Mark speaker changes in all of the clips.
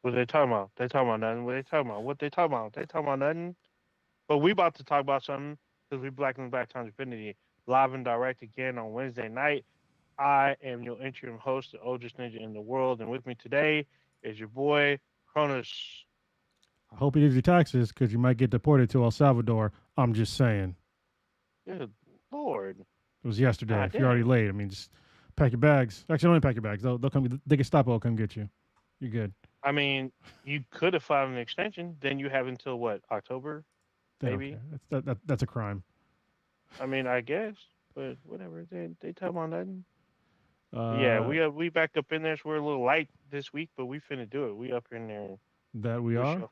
Speaker 1: What they talking about? They talking about nothing. What they talking about? What they talking about? They talking about nothing. But we about to talk about something because we Black and Black Times Infinity live and direct again on Wednesday night. I am your interim host, the oldest ninja in the world, and with me today is your boy Cronus.
Speaker 2: I hope you did your taxes because you might get deported to El Salvador. I'm just saying.
Speaker 1: Good Lord,
Speaker 2: It was yesterday.
Speaker 1: God
Speaker 2: If you're already
Speaker 1: damn.
Speaker 2: late, I mean, just pack your bags. Actually, don't even pack your bags. They'll come. The Gestapo will come get you. You're good.
Speaker 1: I mean, you could have filed an extension. Then you have until what, October,
Speaker 2: They don't care.
Speaker 1: maybe?
Speaker 2: That's a crime.
Speaker 1: I mean, I guess, but whatever. They talking about nothing. Yeah,
Speaker 2: Uh,
Speaker 1: we back up in there. So we're a little light this week, but we finna do it. We up in there.
Speaker 2: that we
Speaker 1: We
Speaker 2: are.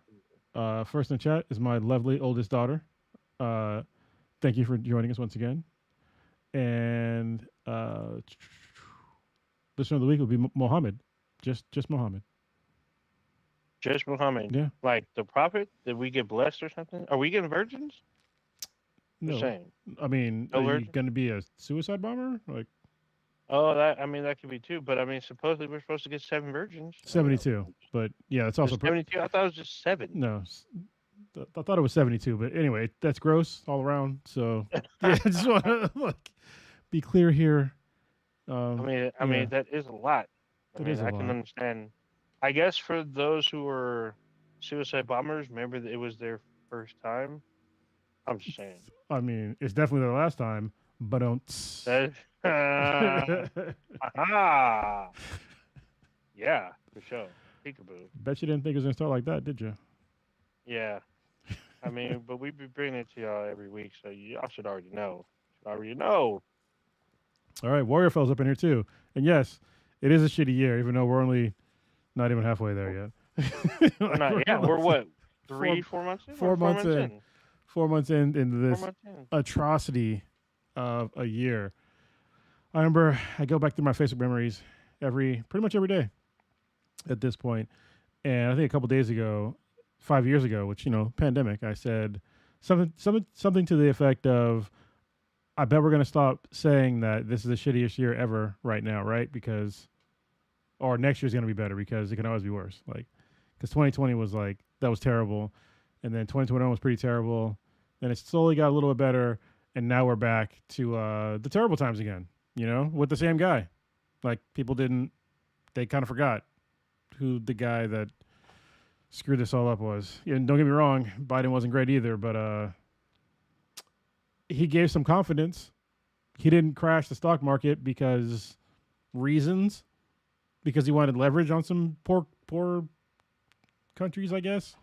Speaker 1: shuffle.
Speaker 2: First in the chat is my lovely oldest daughter. Uh, thank you for joining us once again. And listener of the week will be Mohammed. Just Mohammed.
Speaker 1: Just Muhammad,
Speaker 2: Yeah.
Speaker 1: like the prophet. Did we get blessed or something? Are we getting virgins? Just
Speaker 2: No.
Speaker 1: saying,
Speaker 2: I mean, are
Speaker 1: no
Speaker 2: you
Speaker 1: virgin.
Speaker 2: going to be a suicide bomber? Like
Speaker 1: Oh, that I mean that could be two, but I mean supposedly we're supposed to get seven virgins. I mean,
Speaker 2: 72. But yeah, that's also
Speaker 1: just 72. I thought it was just seven.
Speaker 2: no. I thought it was 72, but anyway, that's gross all around. So yeah, I just want to like be clear here.
Speaker 1: I mean
Speaker 2: Yeah,
Speaker 1: that is a lot. I
Speaker 2: that
Speaker 1: mean
Speaker 2: is a
Speaker 1: I can
Speaker 2: lot.
Speaker 1: understand. I guess for those who were suicide bombers, remember that it was their first time. I'm just saying
Speaker 2: I mean, it's definitely the last time, but don't.
Speaker 1: that. Aha, yeah, for sure. Peekaboo.
Speaker 2: Bet you didn't think it was gonna start like that, did you?
Speaker 1: Yeah, I mean, but we be bringing it to y'all every week, so y'all should already know. Should already know.
Speaker 2: All right, Warrior fell's up in here too, and yes, it is a shitty year, even though we're only not even halfway there yet.
Speaker 1: We're
Speaker 2: Like
Speaker 1: not.
Speaker 2: we're
Speaker 1: Yeah, we're
Speaker 2: like
Speaker 1: what,
Speaker 2: four
Speaker 1: 3, 4 months in? We're
Speaker 2: four
Speaker 1: four
Speaker 2: months
Speaker 1: months
Speaker 2: in,
Speaker 1: in.
Speaker 2: 4 months in into
Speaker 1: Four
Speaker 2: this
Speaker 1: months in.
Speaker 2: atrocity of a year. I remember I go back through my Facebook memories pretty much every day at this point. And I think a couple days ago, 5 years ago, which pandemic, I said something to the effect of, "I bet we're gonna stop saying that this is the shittiest year ever right now, right? Because or next year's gonna be better because it can always be worse. Like, because 2020 was like that was terrible, and then 2021 was pretty terrible. Then it slowly got a little bit better, and now we're back to the terrible times again. With the same guy. Like people didn't, they kind of forgot who the guy that screwed this all up was. And don't get me wrong, Biden wasn't great either, but he gave some confidence. He didn't crash the stock market because reasons, because he wanted leverage on some poor countries, I guess.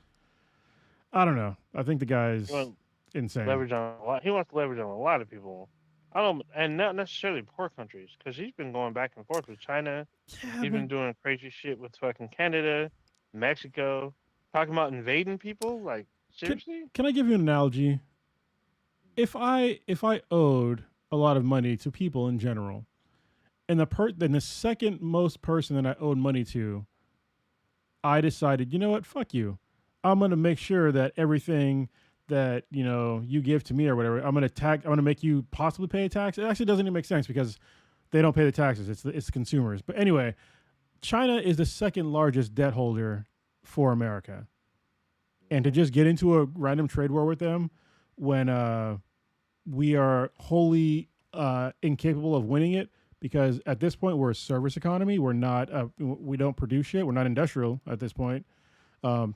Speaker 2: I don't know. I think the
Speaker 1: He
Speaker 2: guy's
Speaker 1: wants
Speaker 2: insane.
Speaker 1: leverage on a lot. He wants to leverage on a lot of people. I don't, and not necessarily poor countries, because he's been going back and forth with China.
Speaker 2: Yeah,
Speaker 1: He's
Speaker 2: but
Speaker 1: been doing crazy shit with fucking Canada, Mexico, talking about invading people. Like
Speaker 2: can,
Speaker 1: seriously?
Speaker 2: can I give you an analogy? If I owed a lot of money to people in general, and then the second most person that I owed money to, I decided, you know what, fuck you. I'm gonna make sure that everything that you give to me or whatever, I'm gonna make you possibly pay a tax. It actually doesn't even make sense because they don't pay the taxes. It's the consumers. But anyway, China is the second largest debt holder for America, and to just get into a random trade war with them when we are wholly incapable of winning it because at this point we're a service economy. We're not. We don't produce shit. We're not industrial at this point.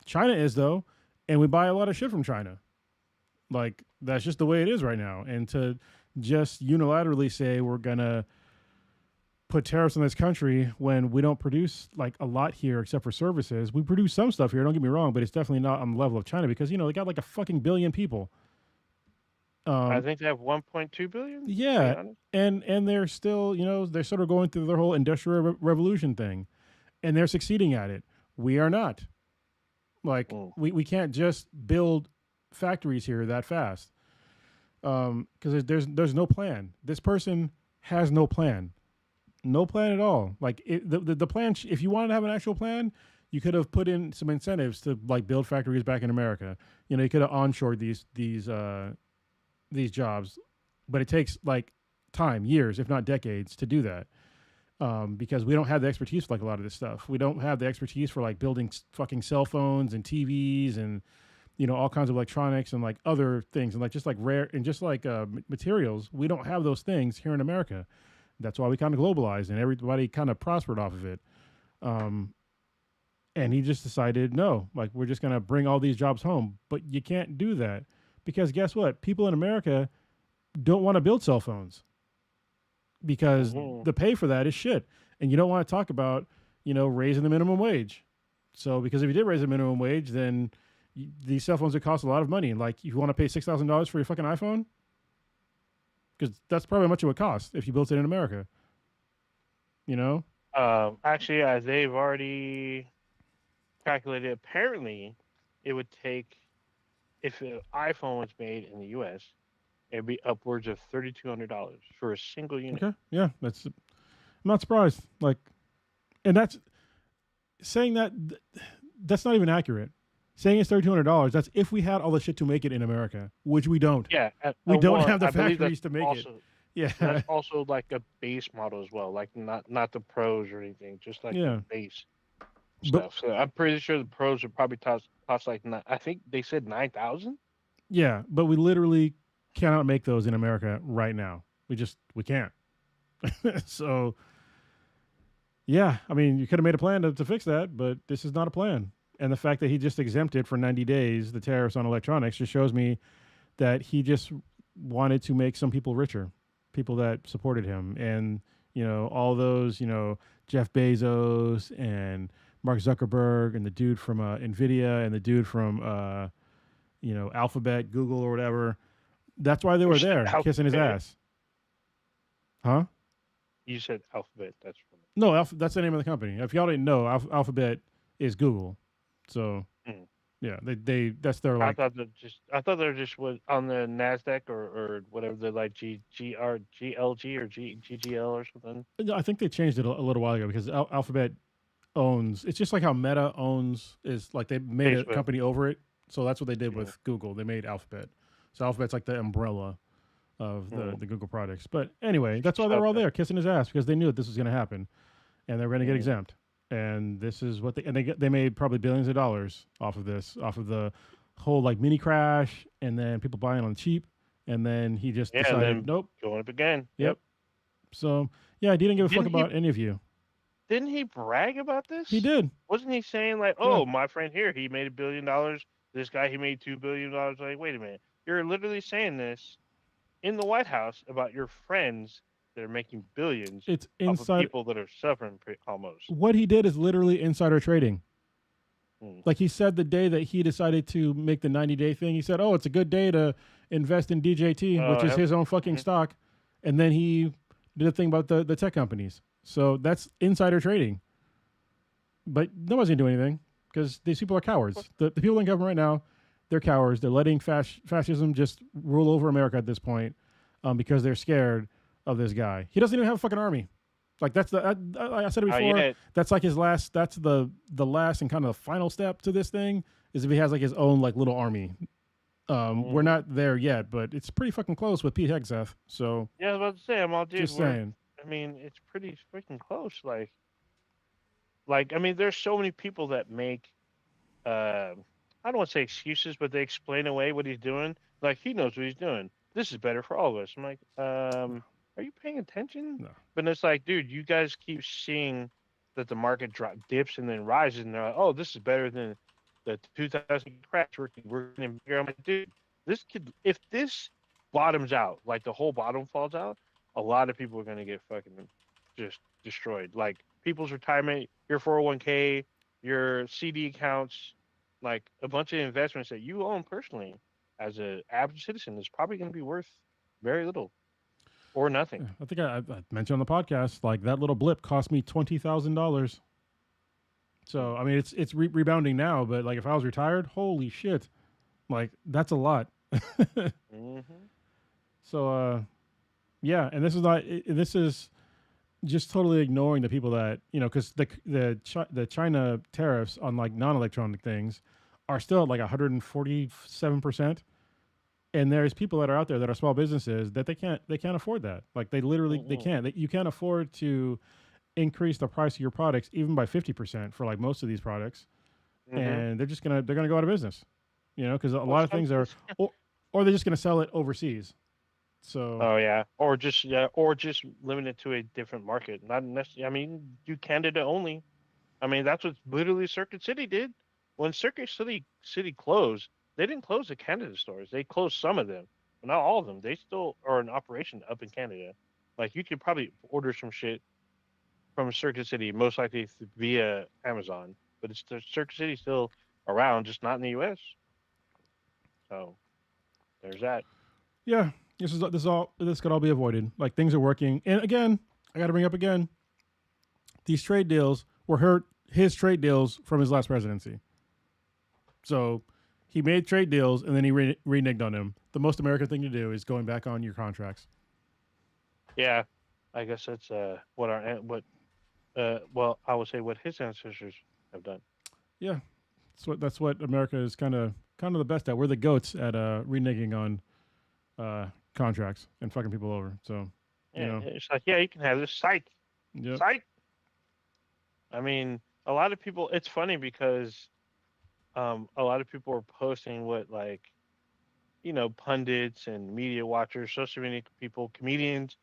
Speaker 2: China is though, and we buy a lot of shit from China. Like that's just the way it is right now. And to just unilaterally say we're gonna put tariffs on this country when we don't produce like a lot here except for services. We produce some stuff here. Don't get me wrong, but it's definitely not on the level of China because they got like a fucking billion people.
Speaker 1: I
Speaker 2: Um,
Speaker 1: think they have 1.2 billion. To be
Speaker 2: Yeah,
Speaker 1: honest,
Speaker 2: and they're still, they're sort of going through their whole industrial revolution thing, and they're succeeding at it. We are not. Like
Speaker 1: mm.
Speaker 2: we can't just build factories here that fast because there's no plan. This person has no plan, no plan at all. Like the plan. If you wanted to have an actual plan, you could have put in some incentives to like build factories back in America. You could have onshored these jobs, but it takes like time, years, if not decades, to do that. because we don't have the expertise for like a lot of this stuff. We don't have the expertise for like building fucking cell phones and TVs and all kinds of electronics and like other things and like just like rare and just like materials. We don't have those things here in America. That's why we kind of globalized and everybody kind of prospered off of it. And he just decided, no, like we're just going to bring all these jobs home. But you can't do that because guess what? People in America don't want to build cell phones because the pay for that is shit. And you don't want to talk about, raising the minimum wage. So because if you did raise the minimum wage, then these cell phones would cost a lot of money. Like you want to pay $6,000 for your fucking iPhone? Because that's probably how much it would cost if you built it in America.
Speaker 1: Actually, they've already calculated. Apparently, it would take, if an iPhone was made in the U.S., it'd be upwards of $3,200 for a single unit.
Speaker 2: Okay, yeah, I'm not surprised. Like, and that's saying that's not even accurate. Saying it's $3,200. That's if we had all the shit to make it in America, which we don't.
Speaker 1: Yeah,
Speaker 2: we don't have the factories to make
Speaker 1: also,
Speaker 2: it. Yeah,
Speaker 1: that's also like a base model as well. Like not the pros or anything, just like the base stuff. So I'm pretty sure the pros would probably cost like I think they said 9,000.
Speaker 2: Yeah, but we literally cannot make those in America right now. We can't. So, yeah, I mean, you could have made a plan to fix that, but this is not a plan. And the fact that he just exempted for 90 days the tariffs on electronics just shows me that he just wanted to make some people richer, people that supported him. And, all those, Jeff Bezos and Mark Zuckerberg and the dude from NVIDIA and the dude from, Alphabet, Google or whatever. That's why they were there, kissing his ass. Huh?
Speaker 1: You said Alphabet. That's from
Speaker 2: no, that's the name of the company. If y'all didn't know, Alphabet is Google. So, yeah, they that's their like.
Speaker 1: I thought they're just on the Nasdaq or whatever. They're like GLG or GGL or something.
Speaker 2: I think they changed it a little while ago because Alphabet owns. It's just like how Meta owns is like they made a company over it. So that's what they did with Google. They made Alphabet. So Alphabet's like the umbrella of the Google products. But anyway, that's why they were all there kissing his ass because they knew that this was going to happen, and they were going to get exempt. And this is what they made probably billions of dollars off of this, off of the whole like mini crash, and then people buying on cheap, and then he just decided, nope,
Speaker 1: going up again.
Speaker 2: Yep. So yeah, he didn't give a fuck about any of you.
Speaker 1: Didn't he brag about this?
Speaker 2: He did.
Speaker 1: Wasn't he saying like, "Oh, my friend here, he made $1 billion. This guy, he made $2 billion." Like, wait a minute, you're literally saying this in the White House about your friends that are making billions.
Speaker 2: It's inside
Speaker 1: people that are suffering almost.
Speaker 2: What he did is literally insider trading. Like he said the day that he decided to make the 90-day thing, he said, "Oh, it's a good day to invest in DJT, which is his own fucking stock." And then he did a thing about the tech companies. So that's insider trading. But nobody's going to do anything because these people are cowards. The people in government right now, they're cowards. They're letting fascism just rule over America at this point because they're scared of this guy. He doesn't even have a fucking army. Like that's I said it before. That's like his last. That's the last and kind of the final step to this thing is if he has like his own like little army. We're not there yet, but it's pretty fucking close with Pete Hegseth. So
Speaker 1: yeah, I was about to say, I'm all dude.
Speaker 2: Just saying.
Speaker 1: I mean, it's pretty freaking close. Like I mean, there's so many people that make. I don't want to say excuses, but they explain away what he's doing. Like he knows what he's doing. This is better for all of us. I'm like, are you paying attention?
Speaker 2: No.
Speaker 1: But it's like, dude, you guys keep seeing that the market dips and then rises, and they're like, oh, this is better than the 2000 crash. We're getting bigger. I'm like, dude, if this bottoms out, like the whole bottom falls out, a lot of people are going to get fucking just destroyed. Like people's retirement, your 401k, your CD accounts, like a bunch of investments that you own personally as an average citizen is probably going to be worth very little. Or nothing.
Speaker 2: I think I mentioned on the podcast, like that little blip cost me $20,000. So I mean, it's rebounding now, but like if I was retired, holy shit, like that's a lot. So yeah, and this is not. This is just totally ignoring the people that because the China tariffs on like non-electronic things are still at like 147%. And there's people that are out there that are small businesses that they can't afford that. Like they literally they can't. You can't afford to increase the price of your products even by 50% for like most of these products,
Speaker 1: Mm-hmm.
Speaker 2: and they're gonna go out of business. You know, because a
Speaker 1: Well,
Speaker 2: lot of things are, or, or they're just gonna sell it overseas. So
Speaker 1: oh yeah, or just limit it to a different market. Not necessarily. I mean, do Canada only. I mean, that's what literally Circuit City did. When Circuit City closed, they didn't close the Canada stores. They closed some of them, but not all of them. They still are in operation up in Canada. Like you could probably order some shit from Circuit City, most likely via Amazon, but it's the Circuit City still around, just not in the U.S. So there's that.
Speaker 2: yeah, this could all be avoided. Like things are working, and again, I got to bring up again, these trade deals were his trade deals from his last presidency. So he made trade deals and then he reneged on them. The most American thing to do is going back on your contracts.
Speaker 1: Yeah, I guess that's well, I would say what his ancestors have done.
Speaker 2: Yeah, that's what America is kind of the best at. We're the goats at reneging on contracts and fucking people over. So you
Speaker 1: Yeah,
Speaker 2: know,
Speaker 1: it's like, yeah, you can have this site.
Speaker 2: yep.
Speaker 1: Site. I mean, a lot of people. It's funny because a lot of people are posting what like pundits and media watchers, social media people, comedians,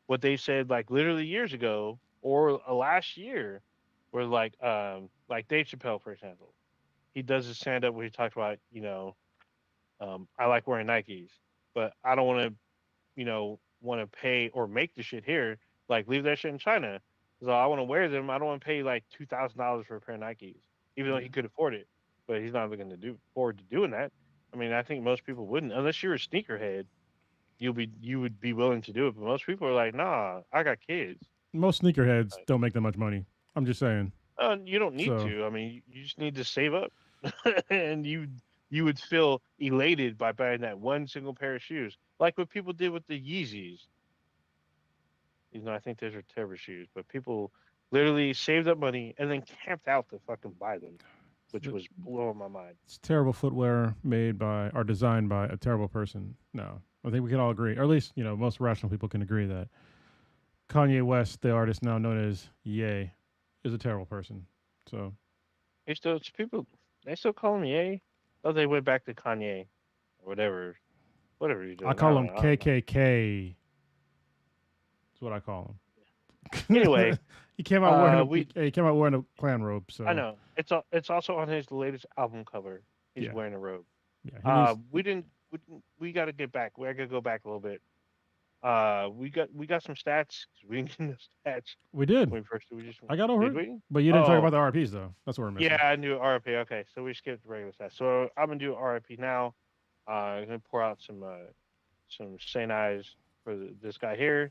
Speaker 1: what they said like literally years ago or last year, were like Dave Chappelle, for example. He does a stand up where he talks about I like wearing Nikes, but I don't want to pay or make the shit here. Like leave that shit in China. So I want to wear them. I don't want to pay like $2,000 for a pair of Nikes, even though
Speaker 2: Yeah.
Speaker 1: he could afford it. But he's not going to do afford to doing that. I mean, I think most people wouldn't, unless you're a sneakerhead. You would be willing to do it, but most people are like, nah, I got kids.
Speaker 2: Most sneakerheads
Speaker 1: Like,
Speaker 2: don't make that much money. I'm just saying.
Speaker 1: you don't need
Speaker 2: So
Speaker 1: to. I mean, you just need to save up, and you would feel elated by buying that one single pair of shoes, like what people did with the Yeezys. I think those are terrible shoes, but people literally saved up money and then camped out to fucking buy them, which was blowing my mind.
Speaker 2: it's terrible footwear made by or designed by a terrible person. No, I think we can all agree, or at least most rational people can agree that Kanye West, the artist now known as Ye, is a terrible person. So
Speaker 1: People, they still call him Ye. Oh, they went back to Kanye or whatever he's
Speaker 2: I
Speaker 1: doing.
Speaker 2: call him
Speaker 1: I don't know.
Speaker 2: KKK. That's what I call him.
Speaker 1: Anyway,
Speaker 2: he came out wearing
Speaker 1: we
Speaker 2: he came out wearing a clan robe.
Speaker 1: I
Speaker 2: So
Speaker 1: know it's also on his latest album cover. He's
Speaker 2: yeah,
Speaker 1: wearing a robe.
Speaker 2: yeah, he needs.
Speaker 1: We got to get back. We got to go back a little bit. We got some stats. We didn't get no stats
Speaker 2: We did.
Speaker 1: when we first we just
Speaker 2: I got over
Speaker 1: did
Speaker 2: it,
Speaker 1: we?
Speaker 2: but you didn't talk about
Speaker 1: Oh
Speaker 2: the RPs though. That's what we're
Speaker 1: yeah,
Speaker 2: missing.
Speaker 1: I knew RIP. Okay, so we skipped the regular stats. So I'm gonna do RIP now. I'm gonna pour out some Saint Eyes for this guy here.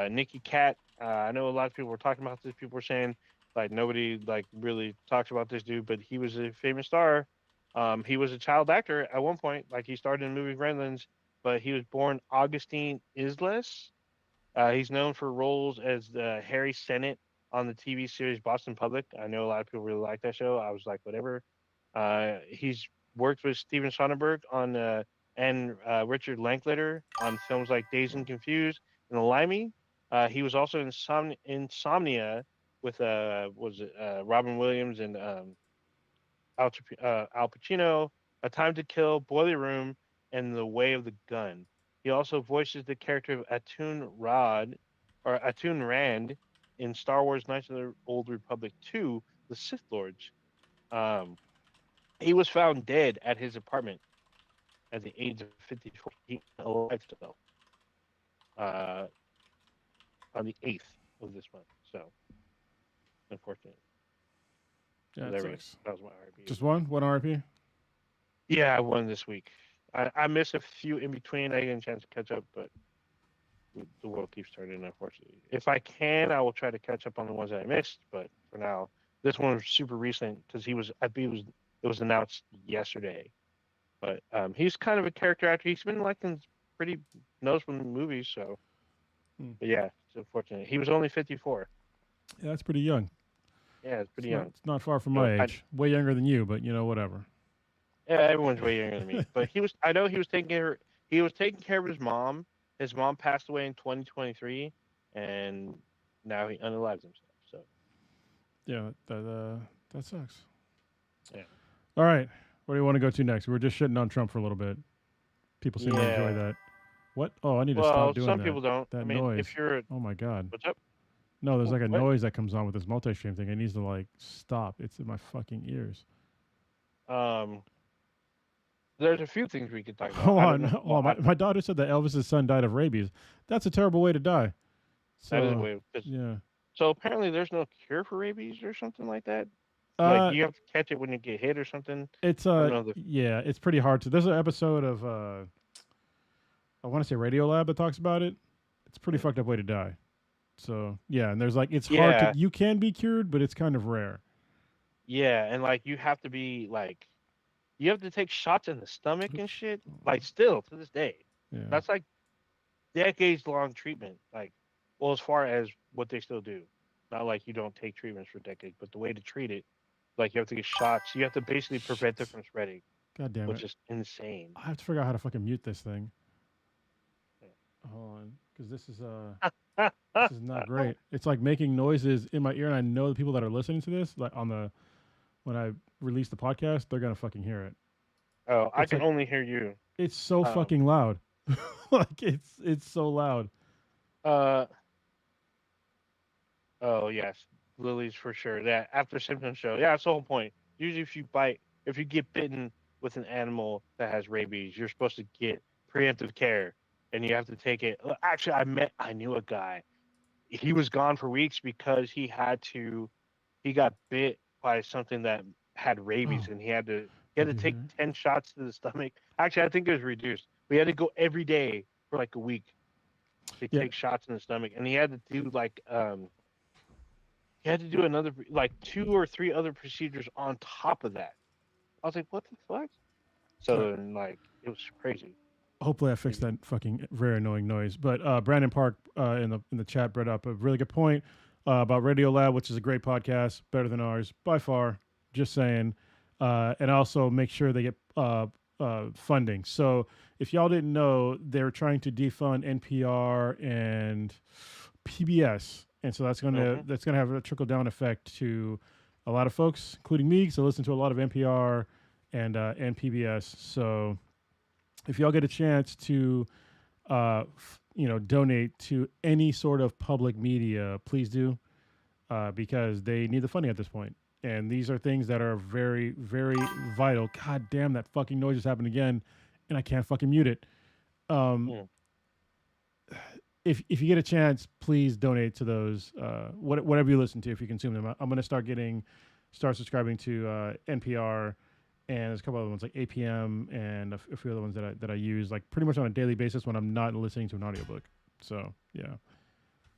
Speaker 1: Nikki Cat. I know a lot of people were talking about this. People were saying like nobody like really talks about this dude, but he was a famous star. He was a child actor at one point. Like he started in the movie Gremlins, but he was born Augustine Isles. He's known for roles as Harry Senate on the TV series Boston Public. I know a lot of people really like that show. I was like, whatever. He's worked with Steven Soderbergh on and Richard Linklater on films like Dazed and Confused and The Limey. He was also in Insomnia with was it Robin Williams and Al Pacino, A Time to Kill, Boiler Room, and The Way of the Gun. He also voices the character of Atun Rand in Star Wars: Knights of the Old Republic 2: The Sith Lords. Um, he was found dead at his apartment at the age of 54. He alive still uh, on the 8th of this month. So, unfortunate.
Speaker 2: Yeah, it sucks.
Speaker 1: That was my RP of
Speaker 2: Just
Speaker 1: the week.
Speaker 2: one RP.
Speaker 1: Yeah, I won this week. I missed a few in between. I didn't get a chance to catch up, but the world keeps turning, unfortunately. If I can, I will try to catch up on the ones that I missed. But for now, this one was super recent because I believe it was announced yesterday. But he's kind of a character actor. He's been like in pretty noticeable movies. So,
Speaker 2: Hmm.
Speaker 1: but yeah, it's unfortunate. He was only 54.
Speaker 2: Yeah, that's pretty young.
Speaker 1: Yeah, it's pretty young.
Speaker 2: It's not far from
Speaker 1: So
Speaker 2: my
Speaker 1: I,
Speaker 2: age. Way younger than you, but whatever.
Speaker 1: yeah, everyone's way younger than me. But I know he was taking care. He was taking care of his mom. His mom passed away in 2023, and now he unalives himself.
Speaker 2: Yeah, that sucks.
Speaker 1: Yeah.
Speaker 2: All right, where do you want to go to next? We were just shitting on Trump for a little bit. People seem to enjoy
Speaker 1: Yeah.
Speaker 2: that. What? Oh, I need to stop
Speaker 1: Well,
Speaker 2: doing
Speaker 1: some
Speaker 2: that.
Speaker 1: people don't. I
Speaker 2: That
Speaker 1: mean, if
Speaker 2: noise.
Speaker 1: you're,
Speaker 2: Oh my god.
Speaker 1: what's up?
Speaker 2: No, there's like a
Speaker 1: What?
Speaker 2: noise that comes on with this multi-stream thing. It needs to like stop. It's in my fucking ears.
Speaker 1: Um, there's a few things we could talk about.
Speaker 2: Hold
Speaker 1: I don't
Speaker 2: on.
Speaker 1: know.
Speaker 2: Oh,
Speaker 1: Well,
Speaker 2: my daughter said that Elvis's son died of rabies. That's a terrible way to die.
Speaker 1: that is
Speaker 2: So
Speaker 1: way.
Speaker 2: yeah.
Speaker 1: So apparently, there's no cure for rabies or something like that. Like
Speaker 2: Uh,
Speaker 1: you have to catch it when you get hit or something.
Speaker 2: it's
Speaker 1: I don't know.
Speaker 2: yeah, it's pretty hard to. There's an episode of I want to say Radio Lab that talks about it. It's a pretty fucked up way to die. So yeah, and there's like it's hard to.
Speaker 1: Yeah,
Speaker 2: You can be cured, but it's kind of rare.
Speaker 1: yeah, and like you have to be like you have to take shots in the stomach and
Speaker 2: Oops.
Speaker 1: shit.
Speaker 2: Hold
Speaker 1: Like
Speaker 2: on.
Speaker 1: still to this day,
Speaker 2: Yeah.
Speaker 1: that's like decades long treatment. Like, well, as far as what they still do, not like you don't take treatments for decades, but the way to treat it, like you have to get shots. You have to basically prevent it
Speaker 2: Shit.
Speaker 1: from spreading,
Speaker 2: God damn
Speaker 1: which
Speaker 2: it.
Speaker 1: is insane.
Speaker 2: I have to figure out how to fucking mute this thing. Hold on, because this is not great. It's like making noises in my ear, and I know the people that are listening to this, like on the when I release the podcast, they're gonna fucking hear it.
Speaker 1: Oh, I
Speaker 2: It's
Speaker 1: can
Speaker 2: like
Speaker 1: only hear you.
Speaker 2: it's so
Speaker 1: Um,
Speaker 2: fucking loud. Like it's so loud.
Speaker 1: uh, oh yes, Lily's for sure. That after symptoms show, yeah, that's the whole point. Usually, if you get bitten with an animal that has rabies, you're supposed to get preemptive care, and you have to take it. Actually, I knew a guy. He was gone for weeks because he got bit by something that had rabies,
Speaker 2: Oh,
Speaker 1: and he had
Speaker 2: did
Speaker 1: to
Speaker 2: you
Speaker 1: take
Speaker 2: hear it?
Speaker 1: 10 shots to the stomach. Actually, I think it was reduced. We had to go every day for like a week to
Speaker 2: Yeah,
Speaker 1: take shots in the stomach, and he had to do he had to do another like two or three other procedures on top of that. I was like, what the fuck?
Speaker 2: all right.
Speaker 1: So and like it was crazy.
Speaker 2: Hopefully, I fixed
Speaker 1: Crazy.
Speaker 2: that fucking very annoying noise. But Brandon Park in the chat brought up a really good point about Radio Lab, which is a great podcast, better than ours by far. Just saying, and also make sure they get funding. So if y'all didn't know, they're trying to defund NPR and PBS, and so
Speaker 1: Hmm.
Speaker 2: that's gonna have a trickle down effect to a lot of folks, including me. So I listen to a lot of NPR and PBS. So if y'all get a chance to donate to any sort of public media, please do, because they need the funding at this point. And these are things that are very, very vital. God damn, that fucking noise just happened again, and I can't fucking mute it. Um,
Speaker 1: Mm.
Speaker 2: if you get a chance, please donate to those. Whatever you listen to, if you consume them. I'm gonna start subscribing to NPR, and there's a couple other ones like APM and a few other ones that I use like pretty much on a daily basis when I'm not listening to an audiobook. So yeah.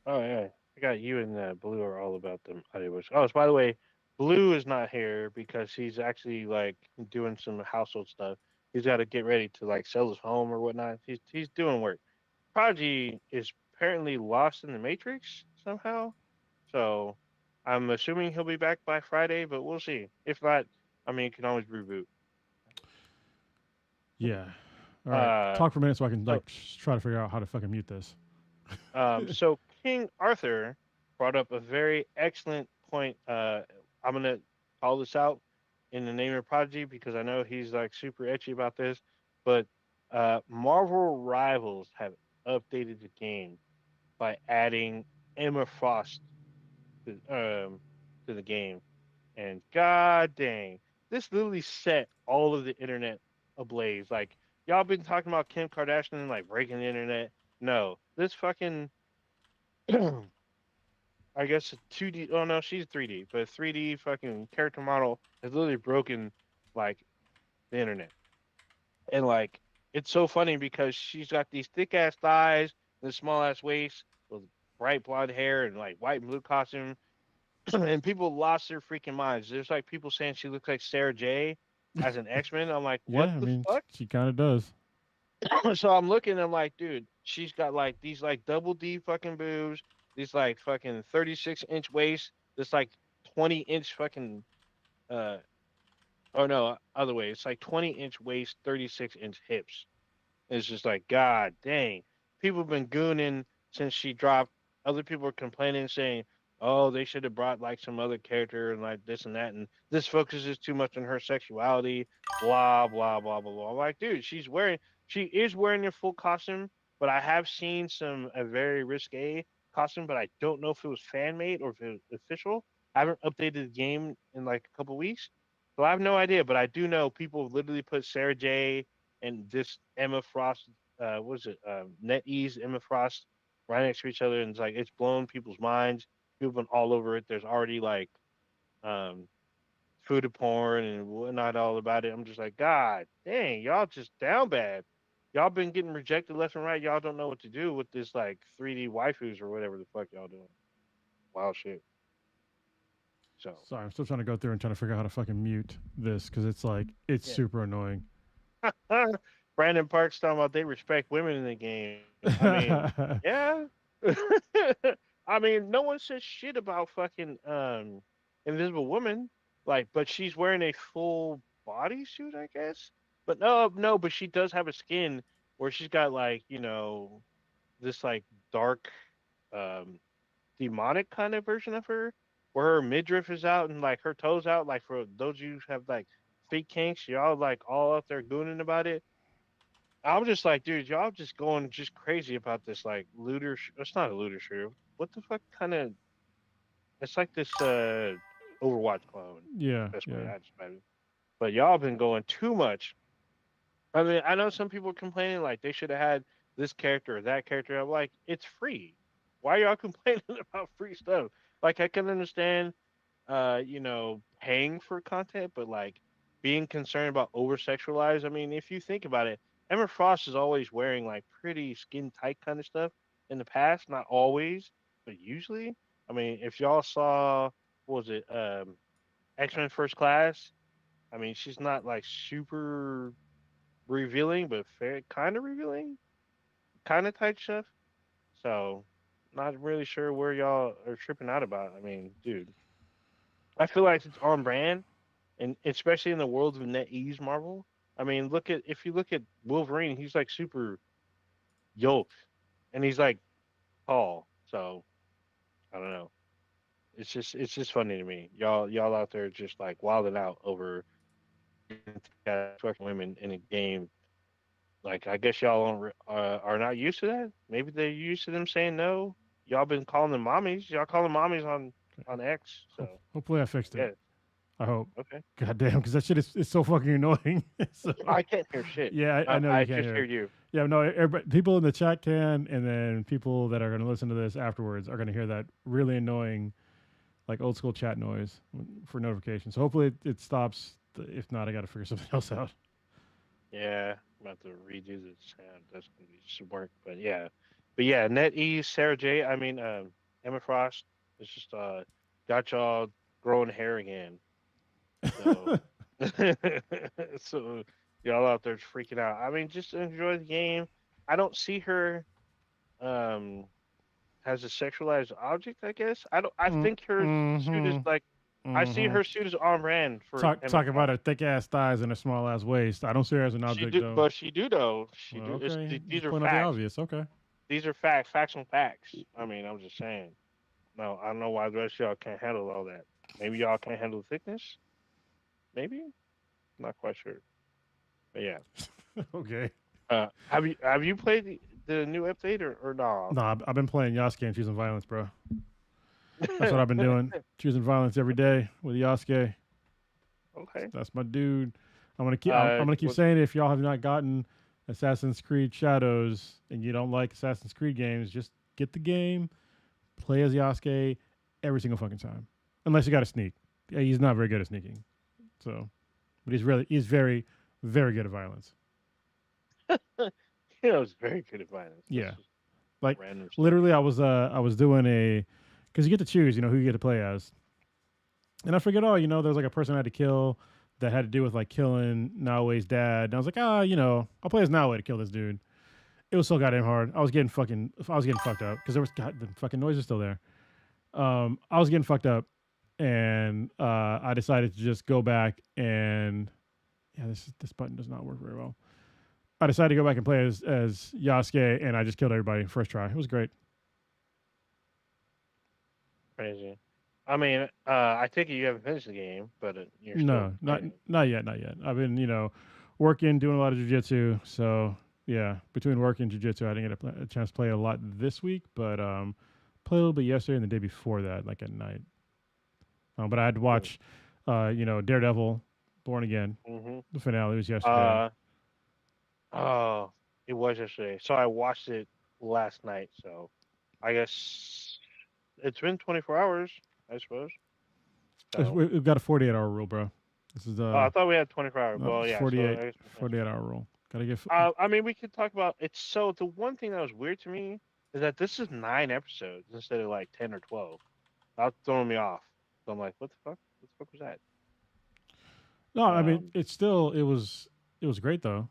Speaker 1: Oh yeah, I got you and Blue are all about them audiobooks. Oh, so by the way, Blue is not here because he's actually like doing some household stuff. He's got to get ready to like sell his home or whatnot. He's doing work. Prodigy is apparently lost in the Matrix somehow, so I'm assuming he'll be back by Friday, but we'll see. If not, I mean, you can always reboot.
Speaker 2: Yeah. All right.
Speaker 1: Uh,
Speaker 2: Talk for a minute so I can
Speaker 1: so
Speaker 2: like try to figure out how to fucking mute this.
Speaker 1: So King Arthur brought up a very excellent point. I'm gonna call this out in the name of Prodigy because I know he's like super etchy about this, but Marvel Rivals have updated the game by adding Emma Frost to, to the game, and god dang, this literally set all of the internet ablaze. Like y'all been talking about Kim Kardashian and like breaking the internet. No, this fucking I guess a 2D. Oh no, she's 3D, but 3D fucking character model has literally broken like the internet. And like it's so funny because she's got these thick ass thighs and a small ass waist with bright blonde hair and like white and blue costume, and people lost their freaking minds. There's like people saying she looks like Sarah J as an X-Men. I'm like,
Speaker 2: Yeah,
Speaker 1: what
Speaker 2: I
Speaker 1: the
Speaker 2: mean
Speaker 1: fuck?
Speaker 2: she kind of does.
Speaker 1: So I'm looking, I'm like, dude, she's got like these like double D fucking boobs, these like fucking 36-inch waist, this like 20-inch fucking uh or no, other way. It's like 20-inch waist, 36-inch hips. It's just like, God dang. People have been gooning since she dropped. Other people are complaining, saying, oh, they should have brought like some other character and like this and that, and this focuses too much on her sexuality, blah blah blah blah blah. I'm like, dude, she is wearing a full costume, but I have seen some a very risque costume, but I don't know if it was fan made or if it was official. I haven't updated the game in like a couple weeks, so I have no idea. But I do know people have literally put Sarah J and this Emma Frost, what is it, NetEase Emma Frost, right next to each other, and it's like it's blown people's minds. People been all over it. There's already like um food porn and whatnot all about it. I'm just like, God dang, y'all just down bad. Y'all been getting rejected left and right. Y'all don't know what to do with this like 3D waifus or whatever the fuck y'all doing. Wild shit. So
Speaker 2: Sorry, I'm still trying to go through and trying to figure out how to fucking mute this because it's like it's
Speaker 1: yeah.
Speaker 2: super annoying.
Speaker 1: Brandon Parks talking about they respect women in the game. I mean, yeah. I mean, no one says shit about fucking Invisible Woman. Like, but she's wearing a full bodysuit, I guess. But no, no, but she does have a skin where she's got like, this like dark um demonic kind of version of her where her midriff is out and like her toes out. Like for those of you who have like feet kinks, y'all like all out there gooning about it. I'm just like, dude, y'all just going just crazy about this like looter. It's not a looter shooter. What the fuck kind of? It's like this Overwatch clone.
Speaker 2: Yeah,
Speaker 1: Best way
Speaker 2: yeah.
Speaker 1: I describe it. But y'all been going too much. I mean, I know some people are complaining like they should have had this character or that character. I'm like, it's free. Why are y'all complaining about free stuff? Like I can understand paying for content, but like being concerned about over sexualized. I mean, if you think about it, Emma Frost is always wearing like pretty skin tight kind of stuff in the past, not always, but usually. I mean, if y'all saw what was it, X-Men First Class, I mean, she's not like super revealing, but fair kind of revealing, kind of tight stuff. So not really sure where y'all are tripping out about. I mean, dude, I feel like it's on brand and especially in the world of NetEase Marvel. I mean, look at if you look at Wolverine, he's like super yoked, and he's like tall. So I don't know. It's just funny to me. Y'all out there just like wilding out over fucking women in a game. Like I guess y'all are not used to that. Maybe they're used to them saying no. Y'all been calling them mommies. Y'all call them mommies on X. So
Speaker 2: Hopefully, I fixed it.
Speaker 1: yeah,
Speaker 2: I hope.
Speaker 1: okay.
Speaker 2: God damn, because that shit is so fucking annoying. So
Speaker 1: I can't hear shit.
Speaker 2: yeah, I know
Speaker 1: I
Speaker 2: you can't
Speaker 1: just
Speaker 2: hear
Speaker 1: hear
Speaker 2: it.
Speaker 1: you.
Speaker 2: Yeah, no, everybody, people in the chat can, and then people that are going to listen to this afterwards are going to hear that really annoying, like old school chat noise for notifications. So hopefully it stops. If not, I got to figure something else out.
Speaker 1: Yeah, I'm about to redo the sound. That's gonna be some work, but yeah, NetEase, Sarah J. I mean, Emma Frost. It's just got y'all growing hair again. So, so y'all out there freaking out. I mean, just enjoy the game. I don't see her um as a sexualized object. I guess I don't. I think her suit is
Speaker 2: Mm-hmm.
Speaker 1: like. I see
Speaker 2: Mm-hmm.
Speaker 1: her suit is on brand for Emma
Speaker 2: Talk about
Speaker 1: Frost.
Speaker 2: her thick ass thighs and her small ass waist. I don't see her as an
Speaker 1: She
Speaker 2: object
Speaker 1: do,
Speaker 2: though.
Speaker 1: but she do though. She
Speaker 2: Well,
Speaker 1: do.
Speaker 2: okay,
Speaker 1: These
Speaker 2: just
Speaker 1: are
Speaker 2: point out the
Speaker 1: facts.
Speaker 2: obvious. Okay.
Speaker 1: These are facts, facts on facts. I mean, I'm just saying. No, I don't know why the rest of y'all can't handle all that. Maybe y'all can't handle the thickness. Maybe, not quite sure. But yeah,
Speaker 2: Okay.
Speaker 1: have you played the new update or no?
Speaker 2: Nah, I've been playing Yasuke and choosing violence, bro. That's what I've been doing. Choosing violence every day with Yasuke.
Speaker 1: Okay.
Speaker 2: That's my dude. I'm gonna keep
Speaker 1: What?
Speaker 2: saying it. If y'all have not gotten Assassin's Creed Shadows and you don't like Assassin's Creed games, just get the game, play as Yasuke every single fucking time. Unless you got to sneak. Yeah, he's not very good at sneaking. So, but he's very very good at violence.
Speaker 1: It's very good at violence. That's
Speaker 2: Yeah.
Speaker 1: just
Speaker 2: Like
Speaker 1: random stuff.
Speaker 2: literally I was doing a cuz you get to choose, who you get to play as. And I figured, oh, there's like a person I had to kill that had to do with like killing Naoe's dad. And I was like, I'll play as Naoe to kill this dude. It was so goddamn hard. I was getting fucked up because there was the fucking noise is still there. I was getting fucked up, and I decided to just go back and yeah, this button does not work very well. I decided to go back and play as Yasuke, and I just killed everybody first try. It was great.
Speaker 1: Crazy. I mean, I think you haven't finished the game, but you're still
Speaker 2: No, not
Speaker 1: playing it.
Speaker 2: not yet, not yet. I've been, working, doing a lot of jujitsu. So yeah, between work and jujitsu, I didn't get a chance to play a lot this week, but played a little bit yesterday and the day before that, like at night. But I had to watch, Daredevil, Born Again.
Speaker 1: Mm-hmm.
Speaker 2: The finale was yesterday.
Speaker 1: Uh, oh, it was yesterday. So I watched it last night. So I guess it's been 24 hours, I suppose. So,
Speaker 2: We've got a 48-hour rule, bro. This is
Speaker 1: I thought we had 24 hours.
Speaker 2: no,
Speaker 1: Well,
Speaker 2: it's
Speaker 1: yeah. So
Speaker 2: 48,
Speaker 1: I guess.
Speaker 2: 48-hour rule. Gotta get.
Speaker 1: I mean, we could talk about it's. So the one thing that was weird to me is that this is 9 episodes instead of like 10 or 12. That's throwing me off. So I'm like, what the fuck? What the fuck was that?
Speaker 2: No, I mean
Speaker 1: Um,
Speaker 2: it was great though.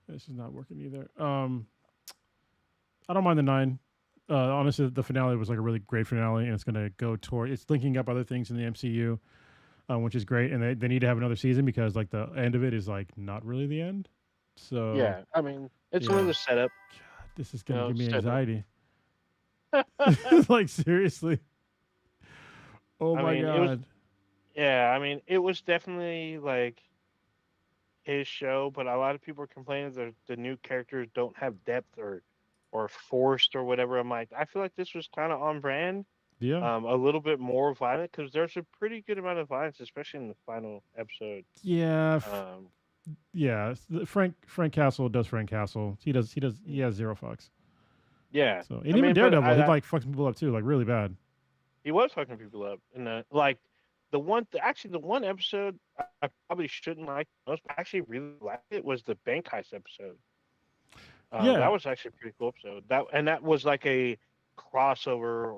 Speaker 2: This is not working either. I don't mind the 9. Honestly, the finale was like a really great finale, and it's gonna go toward. It's linking up other things in the MCU, which is great. And they need to have another season because like the end of it is like not really the end. So
Speaker 1: yeah. I mean, it's
Speaker 2: yeah,
Speaker 1: another setup.
Speaker 2: God, this is
Speaker 1: You
Speaker 2: gonna
Speaker 1: know,
Speaker 2: give me
Speaker 1: setup.
Speaker 2: anxiety. Like seriously. Oh
Speaker 1: I
Speaker 2: my
Speaker 1: mean, it was.
Speaker 2: god.
Speaker 1: Yeah. I mean, it was definitely like his show, but a lot of people are complaining that the new characters don't have depth or forced or whatever. I'm like, I feel like this was kind of on brand,
Speaker 2: Yeah.
Speaker 1: a little bit more violent because there's a pretty good amount of violence, especially in the final episode.
Speaker 2: Yeah.
Speaker 1: Um,
Speaker 2: Yeah. Frank Castle does Frank Castle. He has zero fucks.
Speaker 1: yeah,
Speaker 2: So
Speaker 1: I
Speaker 2: and even
Speaker 1: mean, but
Speaker 2: Daredevil, he like fucks people up too, like really bad.
Speaker 1: he was fucking people up, and like actually the one episode I probably shouldn't like the most, but I actually really liked it was the bank heist episode. That
Speaker 2: Yeah.
Speaker 1: was actually a pretty cool episode. That was like a crossover,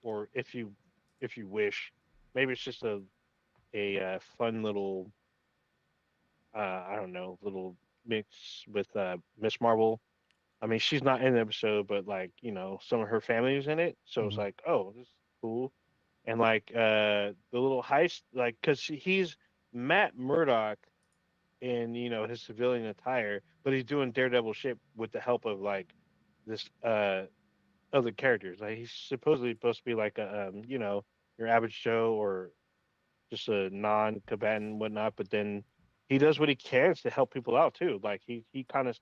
Speaker 1: or if you wish, maybe it's just a fun little I don't know, little mix with Miss Marvel. I mean, she's not in the episode, but like some of her family is in it, so it's
Speaker 2: Mhm.
Speaker 1: like, oh, this is cool. And like the little heist, like because he's Matt Murdock in his civilian attire, but he's doing Daredevil shit with the help of like this other characters. Like he's supposedly supposed to be like a your average Joe or just a non-combatant and whatnot, but then he does what he can to help people out too. Like he kind of,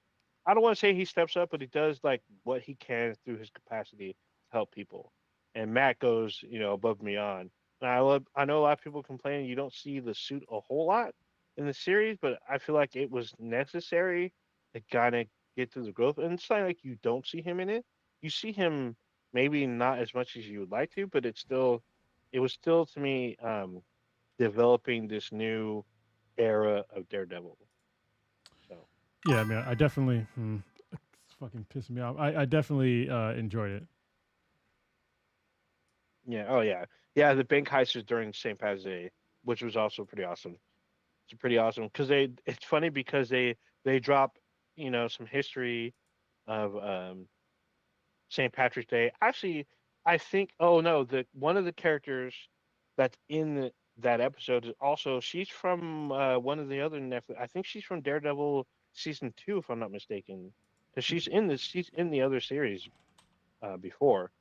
Speaker 1: I don't want to say he steps up, but he does like what he can through his capacity to help people. And Matt goes above and beyond. And I know a lot of people complaining you don't see the suit a whole lot in the series, but I feel like it was necessary to kind of get through the growth. And it's not like you don't see him in it. You see him maybe not as much as you would like to, but it was still to me developing this new era of Daredevil. So
Speaker 2: Yeah, I mean, I definitely. It's fucking pissing me off. I definitely enjoyed it.
Speaker 1: yeah, oh yeah, yeah. The bank heist is during St. Pat's Day, which was also pretty awesome. It's pretty awesome because it's funny because they drop some history of St. Patrick's Day. Actually, I think oh no, the one of the characters that's in that episode is also she's from one of the other Netflix. I think she's from Daredevil season 2, if I'm not mistaken, because she's in the other series before.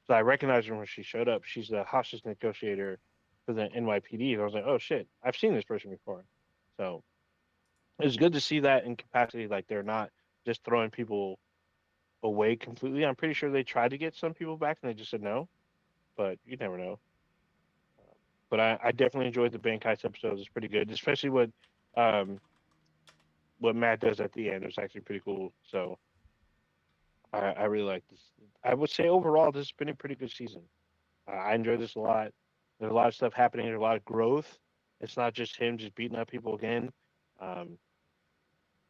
Speaker 1: So I recognized her when she showed up. She's the hostage negotiator for the NYPD. And I was like, oh shit, I've seen this person before. So it's good to see that in capacity. Like they're not just throwing people away completely. I'm pretty sure they tried to get some people back and they just said no, but you never know. But I definitely enjoyed the bank heist episodes. It's pretty good, especially um, what Matt does at the end. It's actually pretty cool. So I really like this. I would say overall, this has been a pretty good season. I enjoy this a lot. There's a lot of stuff happening. There's a lot of growth. It's not just him just beating up people again. Um,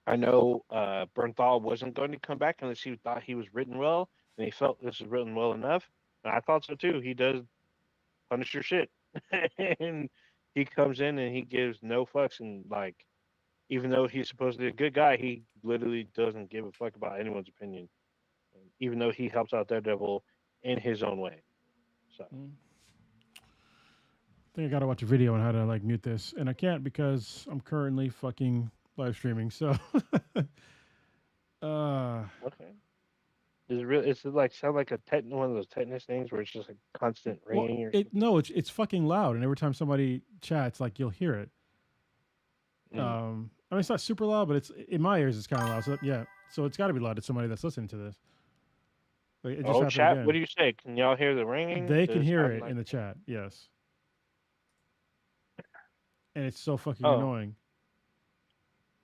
Speaker 1: I know Bernthal wasn't going to come back unless he thought he was written well, and he felt this was written well enough. And I thought so too. He does Punisher shit, and he comes in and he gives no fucks. And like, even though he's supposedly a good guy, he literally doesn't give a fuck about anyone's opinion. Even though he helps out Daredevil in his own way. So
Speaker 2: I think I gotta watch a video on how to like mute this, and I can't because I'm currently fucking live streaming. So, uh,
Speaker 1: okay. Is it real? Is it like sound like a one of those tetanus things where it's just like constant
Speaker 2: Well,
Speaker 1: ringing or
Speaker 2: it
Speaker 1: something?
Speaker 2: no, it's fucking loud, and every time somebody chats, like you'll hear it.
Speaker 1: Mm.
Speaker 2: I mean, it's not super loud, but it's in my ears. It's kind of loud. So yeah, so it's got to be loud to somebody that's listening to this. Like, it just
Speaker 1: Oh,
Speaker 2: happened
Speaker 1: chat. What
Speaker 2: again.
Speaker 1: do you say? Can y'all hear the ringing?
Speaker 2: They can
Speaker 1: Does it
Speaker 2: hear
Speaker 1: sound
Speaker 2: it
Speaker 1: like?
Speaker 2: in the chat, yes, and it's so fucking
Speaker 1: Oh,
Speaker 2: annoying.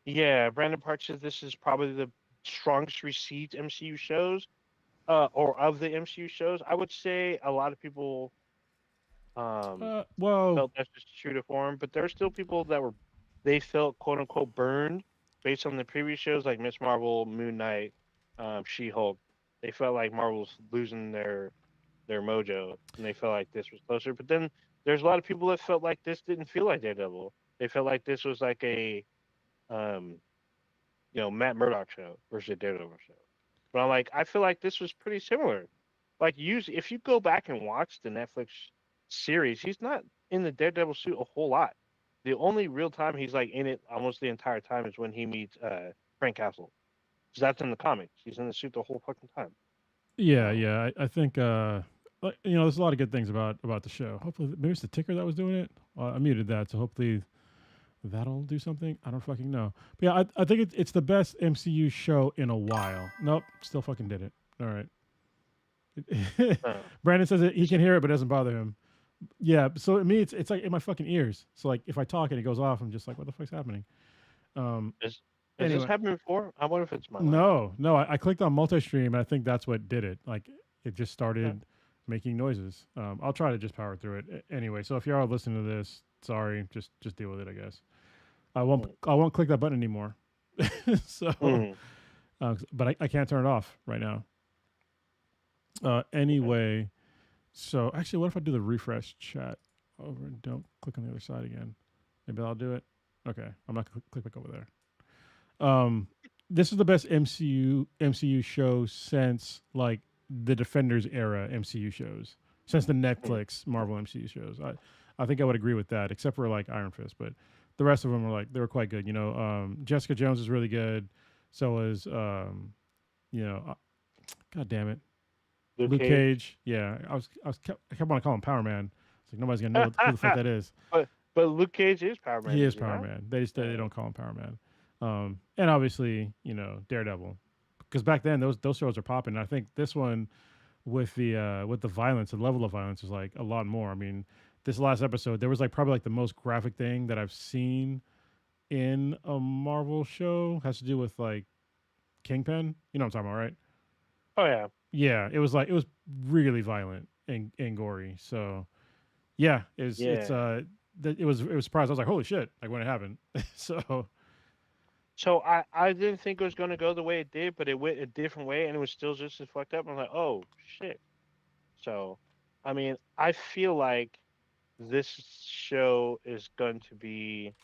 Speaker 1: yeah. Brandon Park says this is probably the strongest received MCU shows, or of the MCU shows. I would say a lot of people um
Speaker 2: Well,
Speaker 1: felt that's just true to form, but there are still people that were they felt quote unquote burned based on the previous shows like Miss Marvel, Moon Knight, She Hulk. They felt like Marvel's losing their mojo, and they felt like this was closer. But then there's a lot of people that felt like this didn't feel like Daredevil. They felt like this was like a um Matt Murdock show versus a Daredevil show. But I'm like, I feel like this was pretty similar. Like, usually, if you go back and watch the Netflix series, he's not in the Daredevil suit a whole lot. The only real time he's like in it almost the entire time is when he meets Frank Castle. Because that's in the comics. He's in the suit the whole fucking time.
Speaker 2: yeah,
Speaker 1: So,
Speaker 2: yeah. I think there's a lot of good things about the show. Hopefully, maybe it's the ticker that was doing it. I muted that, so hopefully that'll do something. I don't fucking know. But yeah, I think it's the best MCU show in a while. Nope, still fucking did it. All right.
Speaker 1: uh,
Speaker 2: Brandon says that he can hear it, but it doesn't bother him. Yeah, so me, it's like in my fucking ears. So like if I talk and it goes off, I'm just like, what the fuck's happening? Um.
Speaker 1: is, has this
Speaker 2: Anyway,
Speaker 1: happened before? I wonder if it's my mic.
Speaker 2: no. I clicked on multi-stream, and I think that's what did it. Like it just
Speaker 1: Okay.
Speaker 2: started making noises. I'll try to just power through it. Anyway, so if you are listening to this, sorry, just deal with it. I guess I won't click that button anymore. So,
Speaker 1: Mm.
Speaker 2: but I can't turn it off right now.
Speaker 1: Okay.
Speaker 2: Anyway, so actually, what if I do the refresh chat over and don't click on the other side again? Maybe I'll do it. Okay, I'm not gonna click back over there. This is the best MCU show since like the Defenders era MCU shows, since the
Speaker 1: Mm.
Speaker 2: Netflix Marvel MCU shows. I think I would agree with that, except for like Iron Fist, but the rest of them were like they were quite good. Jessica Jones is really good. So is you know, uh, God damn it,
Speaker 1: Luke
Speaker 2: Luke
Speaker 1: Cage.
Speaker 2: Cage. Yeah, I kept on calling him Power Man. It's like nobody's gonna know who the fuck that is.
Speaker 1: but Luke Cage is Power Man,
Speaker 2: He is
Speaker 1: is he
Speaker 2: Power
Speaker 1: not?
Speaker 2: Man. They
Speaker 1: Yeah.
Speaker 2: don't call him Power Man. And obviously, Daredevil, because back then those shows are popping. I think this one with the violence, the level of violence is like a lot more. I mean, this last episode there was like probably like the most graphic thing that I've seen in a Marvel show. Has to do with like Kingpin. You know what I'm talking about, right?
Speaker 1: Oh yeah.
Speaker 2: Yeah, it was really violent and gory. So yeah, it's
Speaker 1: Yeah.
Speaker 2: it was surprised. I was like, holy shit! Like when it happened. So
Speaker 1: So I didn't think it was going to go the way it did, but it went a different way, and it was still just as fucked up. I'm like, oh shit. So, I mean, I feel like this show is going to be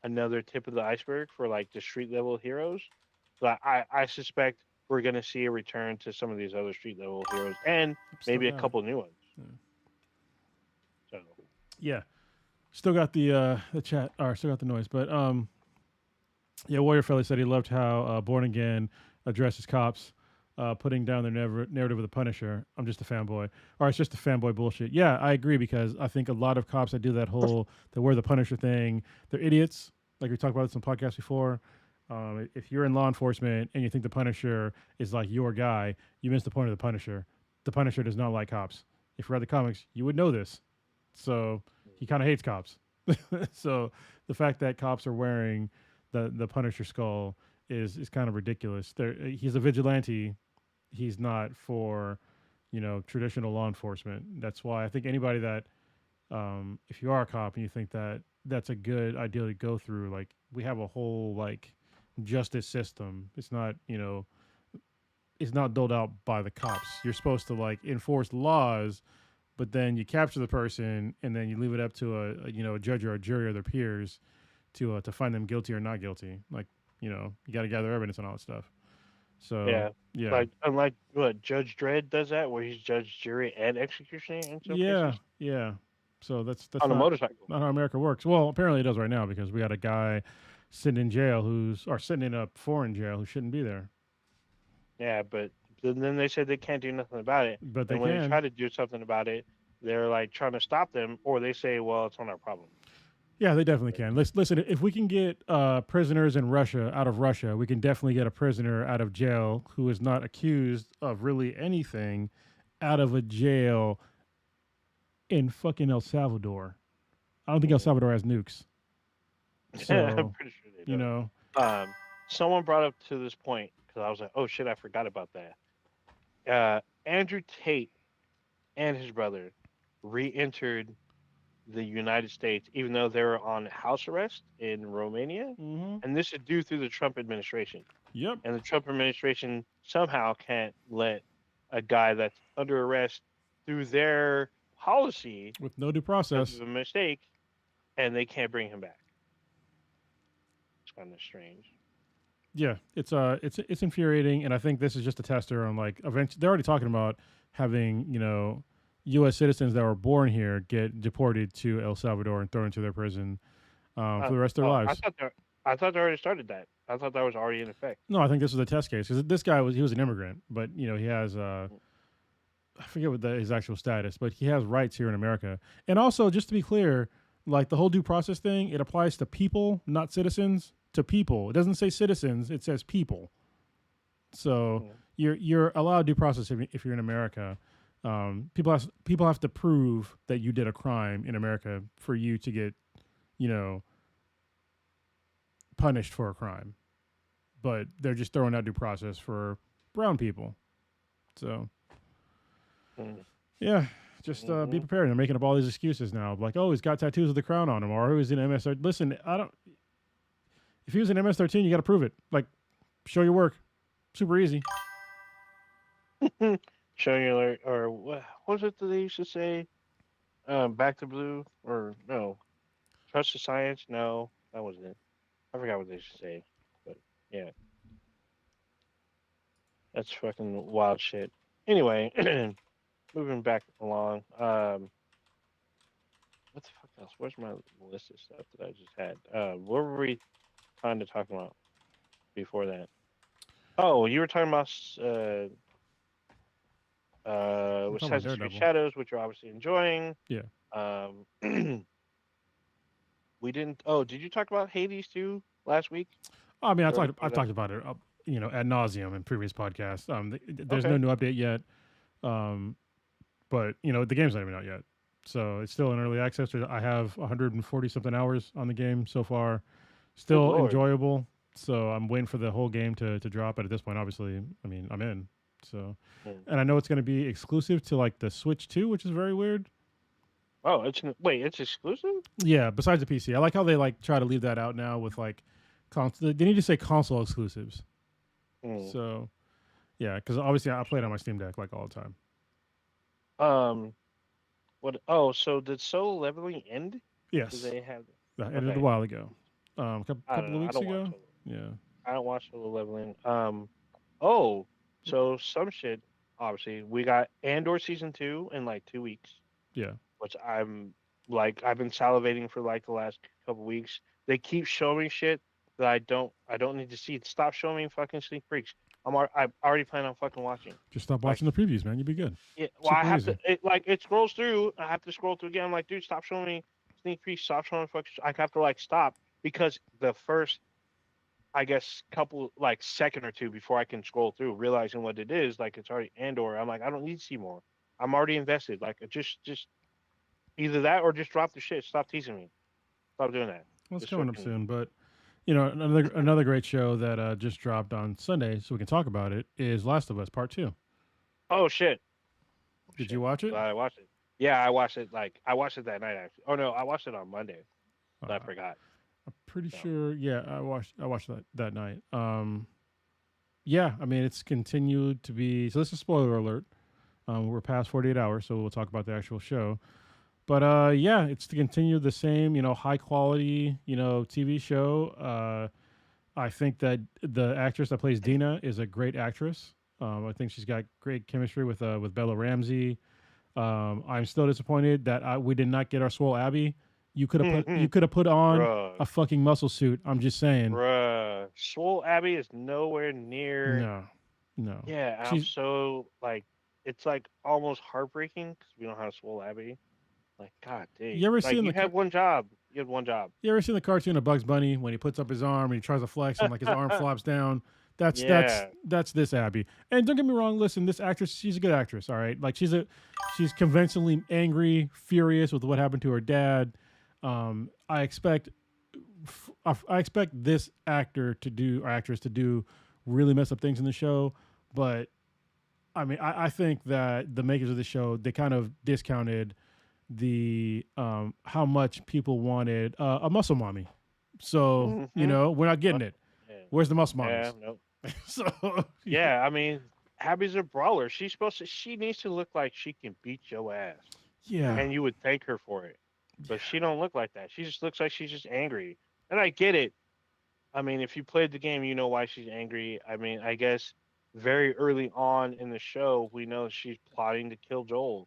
Speaker 1: another tip of the iceberg for like the street level heroes. But I suspect we're going to see a return to some of these other street level heroes, and
Speaker 2: still
Speaker 1: maybe a
Speaker 2: got it.
Speaker 1: couple new ones.
Speaker 2: Yeah.
Speaker 1: So,
Speaker 2: Yeah. Still got the chat or still got the noise. But yeah, Warrior Felly said he loved how Born Again addresses cops, putting down their narrative of the Punisher. I'm just a fanboy. Or it's just a fanboy bullshit. Yeah, I agree because I think a lot of cops that do that wear the Punisher thing, they're idiots. Like we talked about this on podcasts before. If you're in law enforcement and you think the Punisher is like your guy, you miss the point of the Punisher. The Punisher does not like cops. If you read the comics, you would know this. So he kind of hates cops. So the fact that cops are wearing the Punisher skull is kind of ridiculous. He's a vigilante. He's not for traditional law enforcement. That's why I think anybody that if you are a cop and you think that that's a good idea to go through, like we have a whole like justice system. It's not doled out by the cops. You're supposed to like enforce laws, but then you capture the person and then you leave it up to a judge or a jury or their peers to find them guilty or not guilty. Like you got to gather evidence and all that stuff. So
Speaker 1: yeah.
Speaker 2: yeah,
Speaker 1: Like, unlike what Judge Dredd does that, where he's judge, jury, and executioner in some
Speaker 2: yeah,
Speaker 1: cases
Speaker 2: yeah. So that's
Speaker 1: on a motorcycle.
Speaker 2: not how America works. Well, apparently it does right now because we got a guy sitting in jail sitting in a foreign jail who shouldn't be there.
Speaker 1: Yeah, but then they said they can't do nothing about it.
Speaker 2: But they
Speaker 1: And when they
Speaker 2: can.
Speaker 1: try to do something about it, they're like trying to stop them, or they say, "Well, it's not our problem."
Speaker 2: Yeah, they definitely can. Listen, if we can get prisoners in Russia out of Russia, we can definitely get a prisoner out of jail who is not accused of really anything out of a jail in fucking El Salvador. I don't think El Salvador has nukes.
Speaker 1: I'm
Speaker 2: So,
Speaker 1: pretty sure they
Speaker 2: you
Speaker 1: don't.
Speaker 2: know,
Speaker 1: Someone brought up to this point because I was like, "Oh shit, I forgot about that." Andrew Tate and his brother re-entered the United States, even though they were on house arrest in Romania,
Speaker 2: mm-hmm.
Speaker 1: and this is due through the Trump administration.
Speaker 2: Yep,
Speaker 1: And the Trump administration somehow can't let a guy that's under arrest through their policy
Speaker 2: with no due
Speaker 1: because of
Speaker 2: process.
Speaker 1: a mistake, and they can't bring him back. It's kind of strange.
Speaker 2: Yeah, it's infuriating, and I think this is just a tester on like eventually they're already talking about having U.S. citizens that were born here get deported to El Salvador and thrown into their prison for the rest of their
Speaker 1: Oh,
Speaker 2: lives.
Speaker 1: I thought they already started that. I thought that was already in effect.
Speaker 2: No, I think this was a test case because this guy was an immigrant, but he has I forget what his actual status, but he has rights here in America. And also, just to be clear, like the whole due process thing, it applies to people, not citizens. To people, it doesn't say citizens; it says people. So you're allowed due process if you're in America. People have to prove that you did a crime in America for you to get you know punished for a crime. But they're just throwing out due process for brown people. So
Speaker 1: Mm.
Speaker 2: yeah, just be prepared. They're making up all these excuses now, like, oh, he's got tattoos with the crown on him, or he's in MS. Listen, I don't. If he was in MS-13, you got to prove it. Like, show your work. Super easy.
Speaker 1: Showing your alert, or what was it that they used to say? Back to blue, or no? Trust the science? No, that wasn't it. I forgot what they used to say, but yeah, that's fucking wild shit. Anyway, moving back along. What the fuck else? Where's my list of stuff that I just had? What were we kind of talking about before that? Oh, you were talking about
Speaker 2: We're talking about
Speaker 1: Assassin's Creed
Speaker 2: Daredevil.
Speaker 1: Shadows, which you're obviously enjoying.
Speaker 2: Yeah.
Speaker 1: Um, we didn't. Oh, did you talk about Hades too last week?
Speaker 2: I mean,
Speaker 1: Or
Speaker 2: I've talked about it, ad nauseum in previous podcasts. There's no
Speaker 1: okay.
Speaker 2: new update yet, but the game's not even out yet, so it's still in early access. I have 140 something hours on the game so far.
Speaker 1: Good
Speaker 2: Still
Speaker 1: lord.
Speaker 2: enjoyable. So I'm waiting for the whole game to drop. But at this point, obviously, I mean, I'm in. So,
Speaker 1: Hmm.
Speaker 2: and I know it's going to be exclusive to like the Switch 2, which is very weird.
Speaker 1: Oh, wait, it's exclusive?
Speaker 2: Yeah, besides the PC, I like how they like try to leave that out now with like console. They need to say console exclusives.
Speaker 1: Hmm.
Speaker 2: So, yeah, because obviously I play it on my Steam Deck like all the time.
Speaker 1: What? Oh, so did Solo Leveling end? Do
Speaker 2: Yes,
Speaker 1: they have?
Speaker 2: that ended a
Speaker 1: Okay.
Speaker 2: while ago.
Speaker 1: I don't
Speaker 2: Couple of
Speaker 1: know. I
Speaker 2: weeks
Speaker 1: don't watch
Speaker 2: ago.
Speaker 1: Solo.
Speaker 2: Yeah,
Speaker 1: I don't watch Solo Leveling. Oh, so some shit. Obviously, we got Andor season 2 in like 2 weeks,
Speaker 2: yeah.
Speaker 1: which I've been salivating for like the last couple weeks. They keep showing me shit that I don't need to see. Stop showing me fucking sneak freaks. I already plan on fucking watching.
Speaker 2: Just stop
Speaker 1: Like,
Speaker 2: watching the previews, man. You'll be good.
Speaker 1: yeah, well, I
Speaker 2: Super
Speaker 1: have to.
Speaker 2: easy.
Speaker 1: It scrolls through. I have to scroll through again. I'm like, dude, stop showing me sneak peeks. Stop showing me fucking. I have to like stop because the first, I guess, couple like second or two before I can scroll through, realizing what it is, like it's already Andor. I'm like, I don't need to see more. I'm already invested. Like, just either that or just drop the shit. Stop teasing me. Stop doing that.
Speaker 2: Well, it's
Speaker 1: Just
Speaker 2: coming up
Speaker 1: fucking.
Speaker 2: soon, but another great show that just dropped on Sunday, so we can talk about it. Is Last of Us Part 2.
Speaker 1: Oh shit. Oh,
Speaker 2: Did you
Speaker 1: shit.
Speaker 2: watch it?
Speaker 1: Glad I watched it. Yeah, I watched it. Like I watched it that night. Actually. Oh no, I watched it on Monday. But I
Speaker 2: Uh,
Speaker 1: forgot.
Speaker 2: I'm pretty
Speaker 1: So.
Speaker 2: sure. Yeah, I watched that night. Yeah, I mean it's continued to be. So this is spoiler alert. We're past 48 hours, so we'll talk about the actual show. But yeah, it's to continue the same, high quality, TV show. I think that the actress that plays Dina is a great actress. I think she's got great chemistry with Bella Ramsey. I'm still disappointed that we did not get our swole Abby. You could have put on
Speaker 1: Bruh.
Speaker 2: a fucking muscle suit. I'm just saying.
Speaker 1: Bruh. Swole Abbey is nowhere near
Speaker 2: No, No,
Speaker 1: Yeah, I'm
Speaker 2: she's.
Speaker 1: so like it's like almost heartbreaking because we don't have Swole Abby. Like, God
Speaker 2: You
Speaker 1: dang,
Speaker 2: ever
Speaker 1: like
Speaker 2: seen
Speaker 1: you had one job. You had one job.
Speaker 2: You ever seen the cartoon of Bugs Bunny when he puts up his arm and he tries to flex and like his arm flops down?
Speaker 1: Yeah.
Speaker 2: That's this Abby. And don't get me wrong, listen, this actress, she's a good actress, all right. Like she's conventionally angry, furious with what happened to her dad. I expect I expect this actor to do or actress to do really mess up things in the show, but I mean, I think that the makers of the show they kind of discounted the how much people wanted a muscle mommy. So
Speaker 1: Mm-hmm.
Speaker 2: we're not getting
Speaker 1: But
Speaker 2: it.
Speaker 1: yeah,
Speaker 2: Where's the muscle
Speaker 1: yeah,
Speaker 2: mommies?
Speaker 1: no.
Speaker 2: So
Speaker 1: Yeah, I mean, Abby's a brawler. She's supposed to. She needs to look like she can beat your ass,
Speaker 2: yeah,
Speaker 1: and you would thank her for it. But she
Speaker 2: yeah,
Speaker 1: don't look like that. She just looks like she's just angry. And I get it. I mean, if you played the game, you know why she's angry. I mean, I guess very early on in the show, we know she's plotting to kill Joel.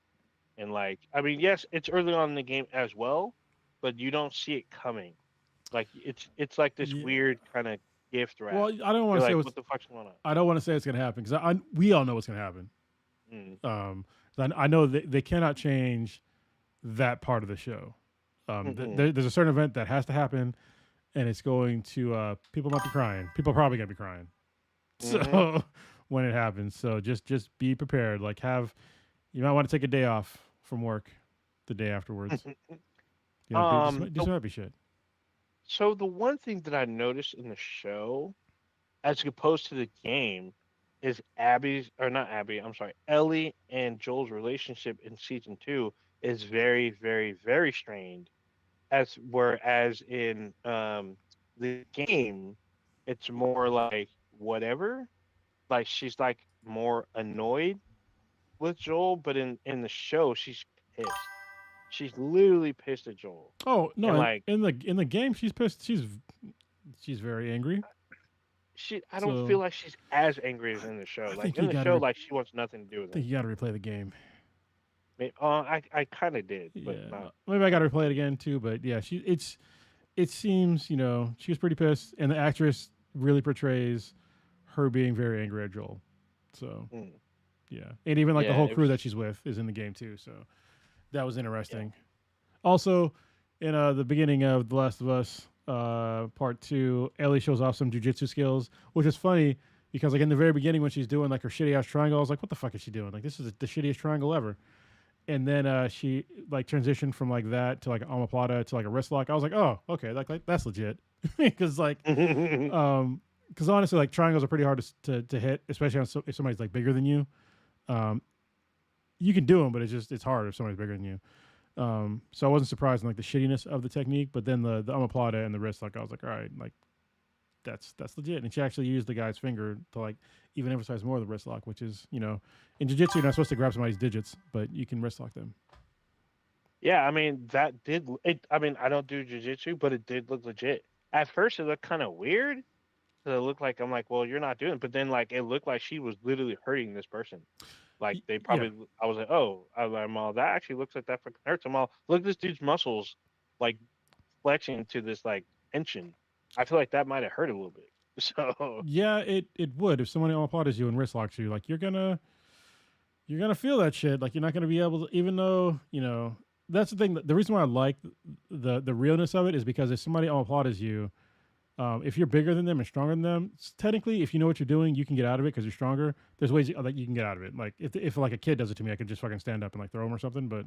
Speaker 1: And like, I mean, yes, it's early on in the game as well, but you don't see it coming. Like it's like this
Speaker 2: yeah.
Speaker 1: weird kind of gift
Speaker 2: Well,
Speaker 1: wrap.
Speaker 2: I don't want
Speaker 1: You're
Speaker 2: to say
Speaker 1: like,
Speaker 2: what's.
Speaker 1: what the fuck's going on?
Speaker 2: I don't want to say it's gonna happen because we all know what's gonna happen.
Speaker 1: Mm,
Speaker 2: Um, I know they cannot change that part of the show.
Speaker 1: mm-mm,
Speaker 2: There's a certain event that has to happen, and it's going to people might be crying. People are probably gonna be crying.
Speaker 1: mm-hmm.
Speaker 2: So when it happens, so just be prepared. Like you might want to take a day off from work the day afterwards. Do
Speaker 1: The
Speaker 2: some happy shit.
Speaker 1: so the one thing that I noticed in the show, as opposed to the game, is Abby's or not Abby. I'm sorry, Ellie and Joel's relationship in season two is very, very, very strained. As whereas in the game, it's more like whatever. Like she's like more annoyed with Joel, but in the show, she's pissed. She's literally pissed at Joel,
Speaker 2: Oh no!
Speaker 1: and like
Speaker 2: In the game, she's pissed. She's very angry.
Speaker 1: I don't feel
Speaker 2: So
Speaker 1: like she's as angry as in the show.
Speaker 2: I
Speaker 1: Like
Speaker 2: think
Speaker 1: in
Speaker 2: you
Speaker 1: the
Speaker 2: got to
Speaker 1: show, like she wants nothing to do with him.
Speaker 2: think you got to replay the game.
Speaker 1: I kind of did, but
Speaker 2: Yeah,
Speaker 1: not
Speaker 2: maybe I got
Speaker 1: not
Speaker 2: to replay it
Speaker 1: fully.
Speaker 2: again too. But yeah, it seems she was pretty pissed, and the actress really portrays her being very angry at Joel. So
Speaker 1: Mm.
Speaker 2: yeah, and even like the
Speaker 1: Yeah,
Speaker 2: whole
Speaker 1: it
Speaker 2: crew
Speaker 1: was.
Speaker 2: that she's with is in the game too. So that was
Speaker 1: Yeah.
Speaker 2: interesting. Also, in the beginning of The Last of Us Part 2, Ellie shows off some jujitsu skills, which is funny because like in the very beginning when she's doing like her shitty ass triangle, I was like, what the fuck is she doing? Like this is the shittiest triangle ever. And then she like transitioned from like that to like an omoplata to like a wrist lock. I was like, oh, okay, like that's legit. Because like because honestly, like triangles are pretty hard to hit, especially if somebody's like bigger than you. Um, you can do them, but it's hard if somebody's bigger than you. So I wasn't surprised in like the shittiness of the technique, but then the omoplata and the wrist, like I was like, all right, like that's legit. And she actually used the guy's finger to like even emphasize more of the wrist lock, which is in jiu-jitsu you're not supposed to grab somebody's digits, but you can wrist lock them.
Speaker 1: Yeah, I mean that did it. I mean, I don't do jujitsu, but it did look legit. At first, it looked kind of weird. 'Cause it looked like I'm like, well, you're not doing. It. But then, like, it looked like she was literally hurting this person. Like they
Speaker 2: Yeah,
Speaker 1: probably. I was like, oh, I'm all that actually looks like that fucking hurts. I'm all look at this dude's muscles, like flexing to this like tension. I feel like that might have hurt a little bit. So
Speaker 2: yeah, it would if somebody omoplatas you and wrist locks you, like you're gonna feel that shit. Like you're not gonna be able to, even though that's the thing. The reason why I like the realness of it is because if somebody omoplatas you, if you're bigger than them and stronger than them, technically, if you know what you're doing, you can get out of it because you're stronger. There's ways that you can get out of it. Like if like a kid does it to me, I could just fucking stand up and like throw him or something. But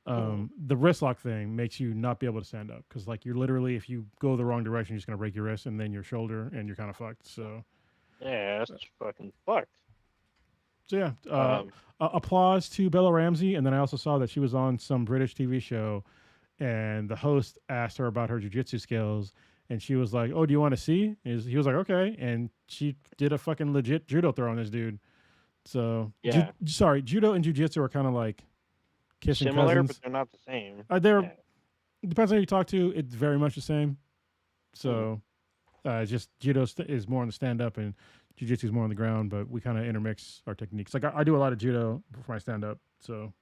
Speaker 1: mhm.
Speaker 2: the wrist lock thing makes you not be able to stand up because like you're literally if you go the wrong direction, you're just gonna break your wrist and then your shoulder and you're kind of fucked.
Speaker 1: Yeah, that's fucking fucked.
Speaker 2: So yeah,
Speaker 1: Um,
Speaker 2: applause to Bella Ramsey. And then I also saw that she was on some British TV show, and the host asked her about her jujitsu skills, and she was like, "Oh, do you want to see?" He was like, "Okay," and she did a fucking legit judo throw on this dude. So,
Speaker 1: yeah,
Speaker 2: sorry, judo and jujitsu are kind of like kissing
Speaker 1: similar, but
Speaker 2: cousins.
Speaker 1: they're not the same.
Speaker 2: They're
Speaker 1: Yeah.
Speaker 2: depends on who you talk to. It's very much the same.
Speaker 1: Hmm.
Speaker 2: So, just judo is more on the stand up, and jujitsu is more on the ground. But we kind of intermix our techniques. Like I do a lot of judo for my stand up. So,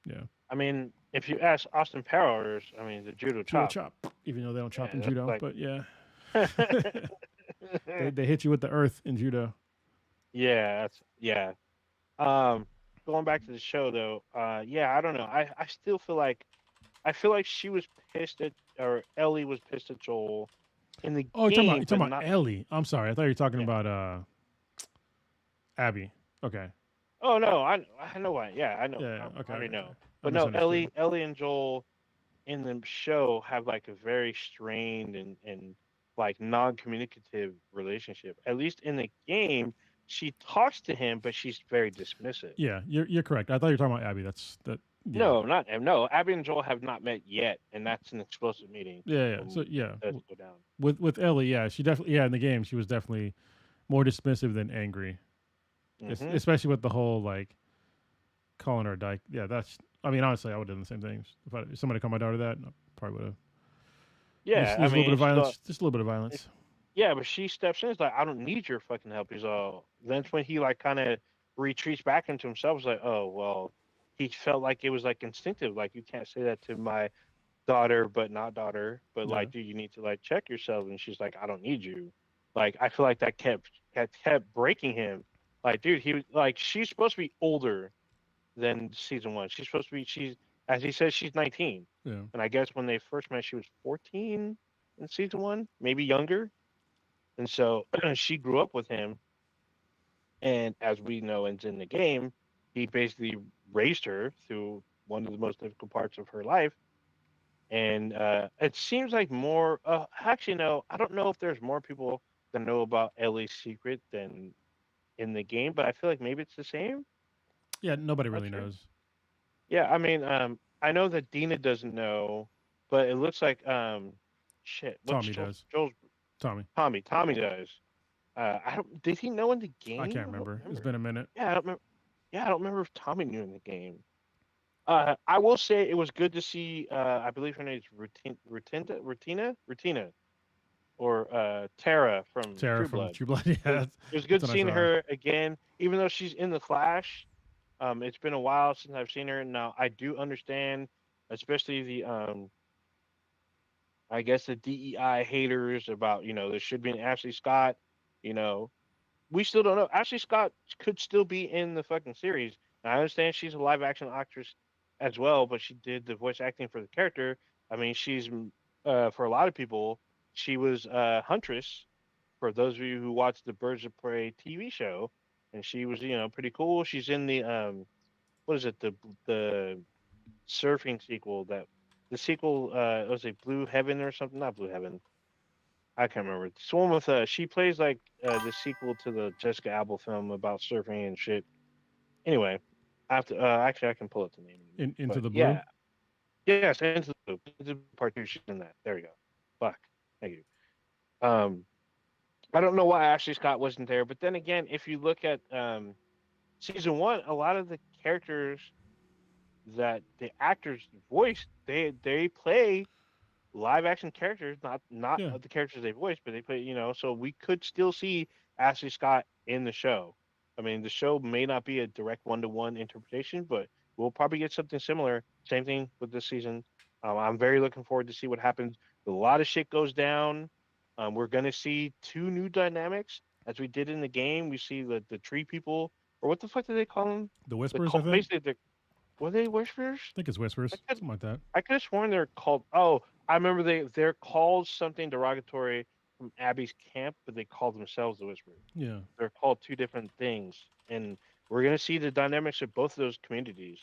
Speaker 2: yeah.
Speaker 1: I mean, if you ask Austin Powers, I mean, the judo
Speaker 2: Judo
Speaker 1: chop.
Speaker 2: chop, even though they don't chop
Speaker 1: Yeah,
Speaker 2: in
Speaker 1: that's
Speaker 2: judo,
Speaker 1: like.
Speaker 2: but yeah, they hit you with the earth in judo.
Speaker 1: Yeah, that's yeah. Um, Going back to the show though, yeah, I don't know. I still feel like she was pissed at, or Ellie was pissed at Joel in the
Speaker 2: Oh,
Speaker 1: game,
Speaker 2: you're
Speaker 1: but
Speaker 2: talking about
Speaker 1: not.
Speaker 2: Ellie. I'm sorry. I thought you were talking
Speaker 1: Yeah.
Speaker 2: about Abby. Okay.
Speaker 1: Oh no, I know why. Yeah, I know.
Speaker 2: Yeah.
Speaker 1: I
Speaker 2: Okay.
Speaker 1: already
Speaker 2: Okay. Okay.
Speaker 1: know.
Speaker 2: I
Speaker 1: But no,
Speaker 2: misunderstood.
Speaker 1: Ellie and Joel in the show have like a very strained and like non-communicative relationship. At least in the game, she talks to him, but she's very dismissive.
Speaker 2: Yeah, you're correct. I thought you were talking about Abby. That's that. Yeah.
Speaker 1: No, not no. Abby and Joel have not met yet, and that's an explosive meeting
Speaker 2: Yeah. Yeah. So
Speaker 1: when
Speaker 2: yeah,
Speaker 1: it does go down.
Speaker 2: with Ellie, yeah, she definitely in the game she was definitely more dismissive than angry,
Speaker 1: Hmm.
Speaker 2: especially with the whole like calling her a dyke. Yeah, that's. I mean, honestly, I would have done the same things if somebody called my daughter that. I probably would have.
Speaker 1: Yeah, I
Speaker 2: There's a little bit
Speaker 1: mean,
Speaker 2: of violence. Just a little bit of violence.
Speaker 1: yeah, but she steps in. It's like, I don't need your fucking help. He's all. That's when he like kind of retreats back into himself. It's like, oh well, he felt like it was like instinctive. Like you can't say that to my daughter, but not daughter. But
Speaker 2: Yeah.
Speaker 1: like, do you need to like check yourself? And she's like, I don't need you. Like I feel like that kept breaking him. Like, dude, he was like, she's supposed to be older than season one. She's supposed to be. She's as he says, she's 19.
Speaker 2: Yeah.
Speaker 1: And I guess when they first met, she was 14 in season one, maybe younger. And so she grew up with him, and as we know, and in the game, he basically raised her through one of the most difficult parts of her life. And it seems like more. Actually, no, I don't know if there's more people that know about Ellie's secret than in the game, but I feel like maybe it's the same.
Speaker 2: Yeah. Nobody
Speaker 1: Not
Speaker 2: really
Speaker 1: sure.
Speaker 2: knows.
Speaker 1: Yeah, I mean, I know that Dina doesn't know, but it looks like shit. What's
Speaker 2: Tommy does.
Speaker 1: Joel's
Speaker 2: Tommy.
Speaker 1: Tommy? Tommy does. I don't. Did he know in the
Speaker 2: I
Speaker 1: game?
Speaker 2: can't
Speaker 1: I don't
Speaker 2: remember. It's
Speaker 1: remember.
Speaker 2: been a minute.
Speaker 1: Yeah, I don't remember. Yeah, I don't remember if Tommy knew in the game. I will say it was good to see. I believe her name is Rutina, or Tara from
Speaker 2: Tara
Speaker 1: True
Speaker 2: from
Speaker 1: Blood.
Speaker 2: True Blood.
Speaker 1: It was
Speaker 2: Yeah.
Speaker 1: it was good
Speaker 2: That's a nice
Speaker 1: seeing
Speaker 2: line.
Speaker 1: her again, even though she's in the Flash. It's been a while since I've seen her. Now I do understand, especially the I guess the DEI haters about, there should be an Ashley Scott. You know, we still don't know. Ashley Scott could still be in the fucking series. And I understand she's a live action actress as well, but she did the voice acting for the character. I mean, for a lot of people, she was Huntress. For those of you who watched the Birds of Prey TV show, and she was, pretty cool. She's in the what is it, the surfing sequel, that the sequel, was it Blue Heaven or something? Not Blue Heaven. I can't remember. It's the one with she plays like the sequel to the Jessica Alba film about surfing and shit. Anyway, I have to actually I can pull up the name in a minute.
Speaker 2: Into
Speaker 1: But
Speaker 2: the blue.
Speaker 1: yeah, yes, Into the Blue. Into the Blue Part Two. She's in that. There we go. Fuck. Thank you. Um, I don't know why Ashley Scott wasn't there, but then again, if you look at season one, a lot of the characters that the actors voice, they play live action characters, not
Speaker 2: Yeah.
Speaker 1: the characters they voice, but they play, so we could still see Ashley Scott in the show. I mean, the show may not be a direct one-to-one interpretation, but we'll probably get something similar. Same thing with this season. I'm very looking forward to see what happens. A lot of shit goes down. We're gonna see two new dynamics as we did in the game. We see the tree people, or what the fuck do they call them?
Speaker 2: The whispers. I think.
Speaker 1: Basically, were they whispers?
Speaker 2: I think it's
Speaker 1: I
Speaker 2: whispers.
Speaker 1: could
Speaker 2: Something like that.
Speaker 1: I could have sworn they're called. Oh, I remember they're called something derogatory from Abby's camp, but they call themselves the Whisperers.
Speaker 2: Yeah.
Speaker 1: They're called two different things, and we're gonna see the dynamics of both of those communities.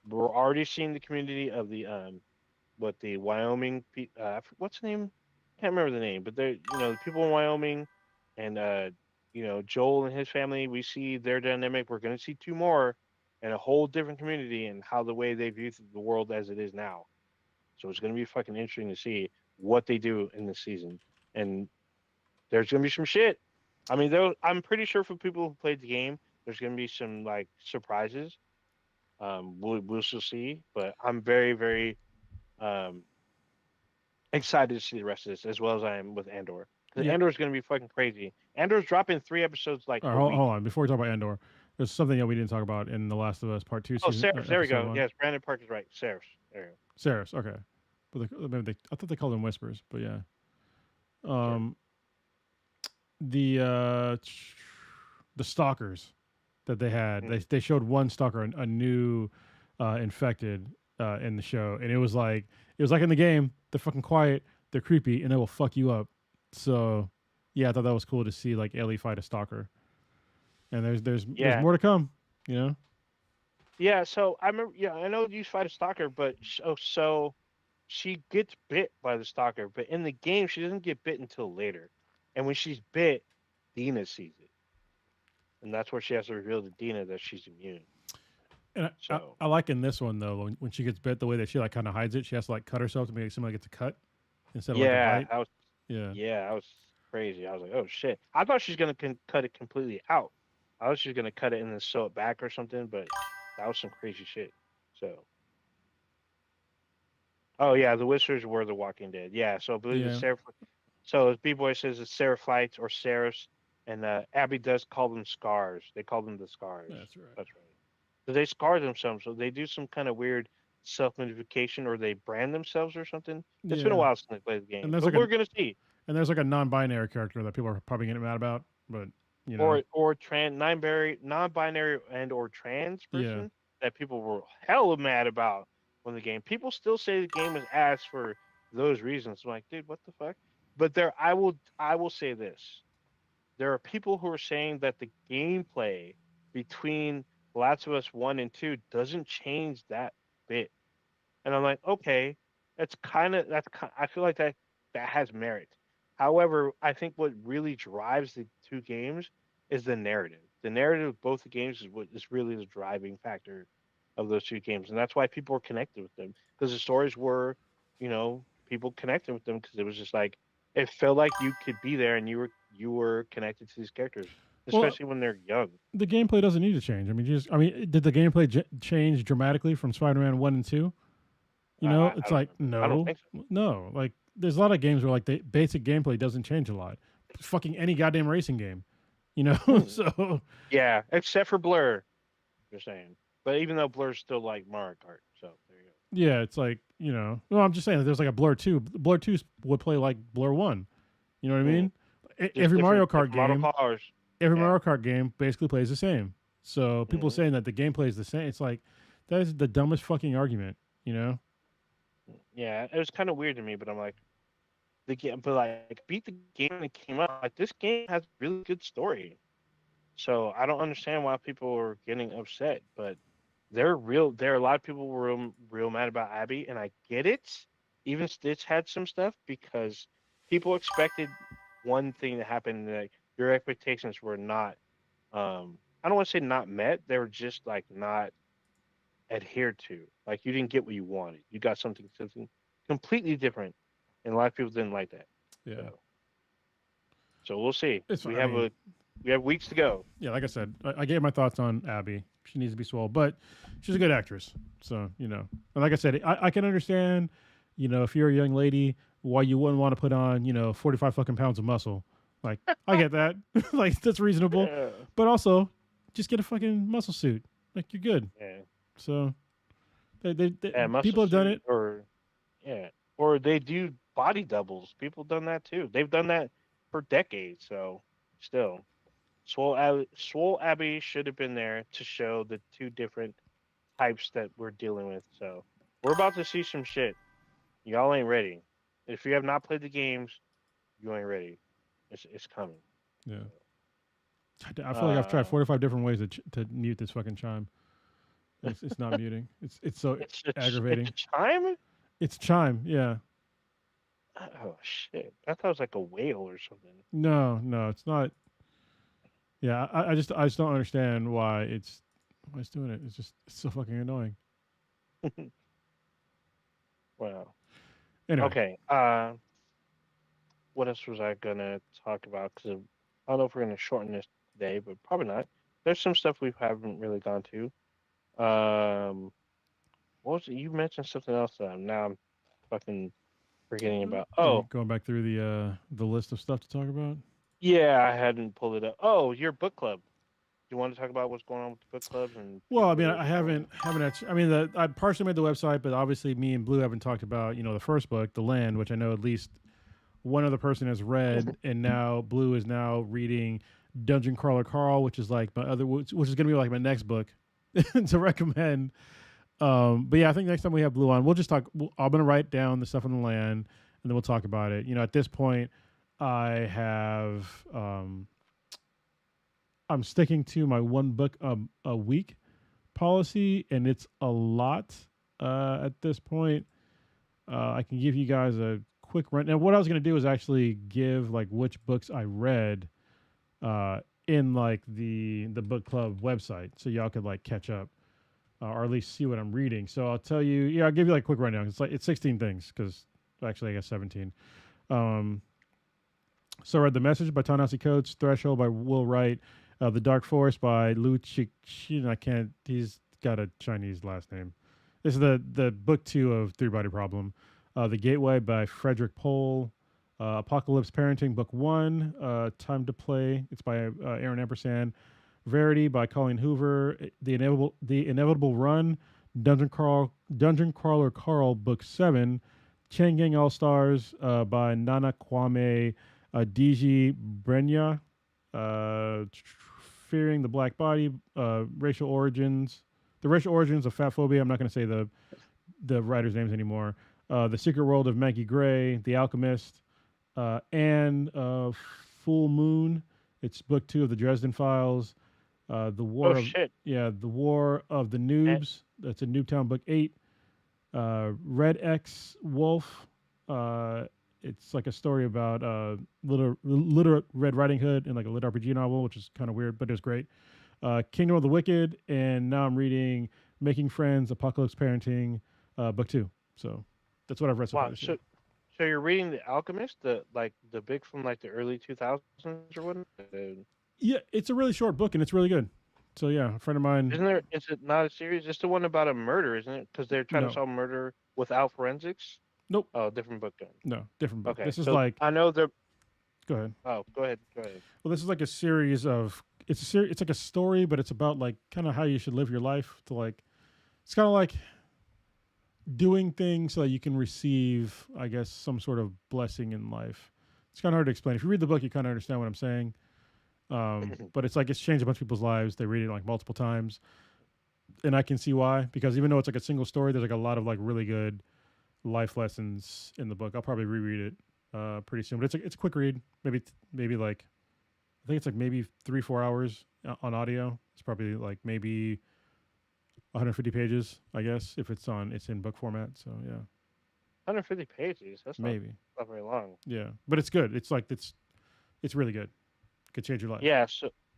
Speaker 1: We're already seeing the community of the what the Wyoming what's the name? Can't remember the name, but they're the people in Wyoming, and Joel and his family. We see their dynamic. We're gonna see two more, and a whole different community and how the way they view the world as it is now. So it's going to be fucking interesting to see what they do in this season. And there's going to be some shit. I mean, I'm pretty sure for people who played the game, there's going to be some like surprises. We'll still see, but I'm very, very um, excited to see the rest of this, as well as I am with Andor. Because
Speaker 2: Yeah.
Speaker 1: Andor is going to be fucking crazy. Andor's dropping 3 episodes like
Speaker 2: All right.
Speaker 1: a week.
Speaker 2: Hold on. Before we talk about Andor, there's something that we didn't talk about in The Last of Us Part Two,
Speaker 1: Oh,
Speaker 2: season
Speaker 1: Saris, there we
Speaker 2: episode
Speaker 1: go.
Speaker 2: one.
Speaker 1: Yes, Brandon Park is right. Saris, there you
Speaker 2: Saris. Okay. But I thought they called them whispers. But yeah.
Speaker 1: go. Sure.
Speaker 2: Um. The the stalkers that they had.
Speaker 1: Mm.
Speaker 2: They showed one stalker, a new infected in the show, and it was like in the game. They're fucking quiet, they're creepy, and they will fuck you up. So yeah, I thought that was cool to see like Ellie fight a stalker. And there's
Speaker 1: Yeah.
Speaker 2: more to come, you know.
Speaker 1: Yeah, so I remember. Yeah, I know you fight a stalker, but so she gets bit by the stalker, but in the game she doesn't get bit until later, and when she's bit, Dina sees it, and that's where she has to reveal to Dina that she's immune.
Speaker 2: And
Speaker 1: So
Speaker 2: I like in this one though when she gets bit the way that she like kind of hides it. She has to like cut herself to make it seem like it's a cut instead of like a
Speaker 1: yeah,
Speaker 2: bite. Yeah,
Speaker 1: that was crazy. I was like, oh shit! I thought she's gonna cut it completely out. I was just gonna cut it and then sew it back or something, but that was some crazy shit. So. Oh yeah, the Whispers were the Walking Dead. Yeah, so I believe it's
Speaker 2: yeah,
Speaker 1: Sarah. So as B Boy says, it's Seraphites or Seraphs, and Abby does call them scars. They call them the scars.
Speaker 2: that's right.
Speaker 1: That's right. So they scar themselves. So they do some kind of weird self-modification, or they brand themselves or something. It's been a
Speaker 2: Yeah,
Speaker 1: while since I played the
Speaker 2: and
Speaker 1: game,
Speaker 2: there's
Speaker 1: but
Speaker 2: like
Speaker 1: we're gonna see.
Speaker 2: there's like a non-binary character that people are probably getting mad about, but you know,
Speaker 1: Or non-binary and or trans
Speaker 2: yeah.
Speaker 1: person that people were hella mad about when the game. People still say the game is ass for those reasons. I'm like, dude, what the fuck? But I will say this. There are people who are saying that the gameplay between Last of Us 1 and 2 doesn't change that bit. And I'm like, okay, I feel like that has merit. However, I think what really drives the two games is the narrative. The narrative of both the games is what is really the driving factor of those two games, and that's why people were connected with them because the stories were, people connected with them because it was just like it felt like you could be there and you were connected to these characters,
Speaker 2: Well,
Speaker 1: especially when they're young.
Speaker 2: the gameplay doesn't need to change. I mean, did the gameplay change dramatically from Spider-Man 1 and 2? You know,
Speaker 1: I
Speaker 2: it's
Speaker 1: don't
Speaker 2: like
Speaker 1: remember. I don't
Speaker 2: no,
Speaker 1: think so.
Speaker 2: no. Like there's a lot of games where like the basic gameplay doesn't change a lot. Fucking any goddamn racing game, you know.
Speaker 1: Hmm.
Speaker 2: So
Speaker 1: Yeah, except for Blur. You're saying. But even though Blur's still like Mario Kart, so there you
Speaker 2: yeah, it's like you know. No, I'm just saying that there's like a Blur 2. Blur 2 would play like Blur 1. You know what I
Speaker 1: go.
Speaker 2: mean?
Speaker 1: Just
Speaker 2: Every Mario Kart
Speaker 1: different model
Speaker 2: game,
Speaker 1: cars.
Speaker 2: every
Speaker 1: Yeah.
Speaker 2: Mario Kart game basically plays the same. So people
Speaker 1: Hmm.
Speaker 2: saying that the gameplay is the same, it's like that is the dumbest fucking argument. You know?
Speaker 1: Yeah, it was kind of weird to me, but I'm like the game, but like beat the game that came out. Like this game has a really good story, so I don't understand why people are getting upset. But there are a lot of people were real mad about Abby, and I get it. Even Stitch had some stuff because people expected one thing to happen. Like your expectations were not I don't want to say not met. They were just like not adhered to. Like you didn't get what you wanted. You got something completely different, and a lot of people didn't like that.
Speaker 2: Yeah.
Speaker 1: So we'll see.
Speaker 2: It's.
Speaker 1: We
Speaker 2: I
Speaker 1: have
Speaker 2: mean,
Speaker 1: weeks to go.
Speaker 2: yeah. Like I said, I gave my thoughts on Abby. She needs to be swole, but she's a good actress. So you know, and like I said, I can understand. You know, if you're a young lady, why you wouldn't want to put on 45 fucking pounds of muscle. Like I get that. Like that's reasonable,
Speaker 1: Yeah,
Speaker 2: but also just get a fucking muscle suit. Like you're good.
Speaker 1: yeah,
Speaker 2: So they
Speaker 1: and muscle
Speaker 2: people have done
Speaker 1: suit
Speaker 2: it.
Speaker 1: or they do body doubles. People done that too. They've done that for decades. So still, Swole Abbey should have been there to show the two different types that we're dealing with. So we're about to see some shit. Y'all ain't ready. If you have not played the games, you ain't ready. It's coming.
Speaker 2: Yeah. I feel like I've tried
Speaker 1: Uh,
Speaker 2: 45 different ways to mute this fucking chime. It's not muting. It's so
Speaker 1: it's
Speaker 2: aggravating.
Speaker 1: a chime.
Speaker 2: It's chime. Yeah.
Speaker 1: Oh shit! I thought it was like a whale or something.
Speaker 2: No, it's not. Yeah, I just don't understand why it's doing it. It's so fucking annoying.
Speaker 1: Wow.
Speaker 2: Anyway,
Speaker 1: Okay. What else was I gonna talk about? Because I don't know if we're gonna shorten this today, but probably not. There's some stuff we haven't really gone to. Um, what was it? You mentioned something else that I'm fucking forgetting about.
Speaker 2: you
Speaker 1: Oh,
Speaker 2: going back through the list of stuff to talk about?
Speaker 1: yeah, I hadn't pulled it up. Oh, your book club. Do you want to talk about what's going on with the book clubs and
Speaker 2: Well, I
Speaker 1: people
Speaker 2: mean,
Speaker 1: that are
Speaker 2: I
Speaker 1: joining?
Speaker 2: haven't actually. I mean, I partially made the website, but obviously, me and Blue haven't talked about the first book, The Land, which I know at least one other person has read, and now Blue is now reading Dungeon Crawler Carl, which is like my other, which is gonna be like my next book to recommend. But yeah, I think next time we have Blue on, we'll just talk. I'm gonna write down the stuff on the land, and then we'll talk about it. At this point, I have I'm sticking to my one book a week policy, and it's a lot at this point. I can give you guys a quick run. Now, what I was gonna do is actually give like which books I read in like the book club website, so y'all could like catch up or at least see what I'm reading. So I'll tell you. Yeah, I'll give you like a quick rundown. It's 16 things because actually I guess 17. Um, so I read The Message by Ta-Nehisi Coates, Threshold by Will Wright, The Dark Forest by Lu Cixin. I can't. He's got a Chinese last name. This is the book 2 of Three Body Problem. The Gateway by Frederick Pohl. Apocalypse Parenting, Book 1. Time to Play. It's by Aaron Ampersand. Verity by Colleen Hoover. The Inevitable Run. Dungeon Crawler Carl, Book 7. Chain Gang All Stars by Nana Kwame Diji Brenya. Fearing the Black Body. Racial Origins. The Racial Origins of Fat Phobia. I'm not going to say the writers' names anymore. The Secret World of Maggie Gray. The Alchemist. And Full Moon. It's book 2 of the Dresden Files. The War
Speaker 1: Oh
Speaker 2: of
Speaker 1: shit!
Speaker 2: The War of the
Speaker 1: And,
Speaker 2: Noobs. That's in Noobtown book 8. Red X Wolf. It's like a story about literate Red Riding Hood in like a lit RPG novel, which is kind of weird, but it's great. Kingdom of the Wicked, and now I'm reading Making Friends, Apocalypse Parenting, book 2. So that's what I've read so far
Speaker 1: wow.
Speaker 2: this year.
Speaker 1: So you're reading The Alchemist, the big from like the early 2000s or what?
Speaker 2: Yeah, it's a really short book and it's really good. So yeah, a friend of mine.
Speaker 1: Isn't there? Is it not a series? It's the one about a murder, isn't it? Because they're trying to
Speaker 2: No,
Speaker 1: solve murder without forensics.
Speaker 2: nope,
Speaker 1: Oh, different book then.
Speaker 2: no, different book.
Speaker 1: Okay,
Speaker 2: This is
Speaker 1: so
Speaker 2: like,
Speaker 1: I know they're.
Speaker 2: go ahead.
Speaker 1: Oh, go ahead. Go ahead.
Speaker 2: Well, this is like a series of. It's a series. It's like a story, but it's about like kind of how you should live your life. To like, it's kind of like doing things so that you can receive, I guess, some sort of blessing in life. It's kind of hard to explain. If you read the book, you kind of understand what I'm saying. But it's like it's changed a bunch of people's lives. They read it like multiple times, and I can see why. Because even though it's like a single story, there's like a lot of like really good life lessons in the book. I'll probably reread it pretty soon. But it's a quick read. Maybe like I think it's like maybe 3-4 hours on audio. It's probably like maybe 150 pages, I guess, if it's in book format. So yeah,
Speaker 1: 150 pages. That's
Speaker 2: maybe.
Speaker 1: not very long.
Speaker 2: Yeah, but it's good. It's really good. Could change your life.
Speaker 1: Yeah.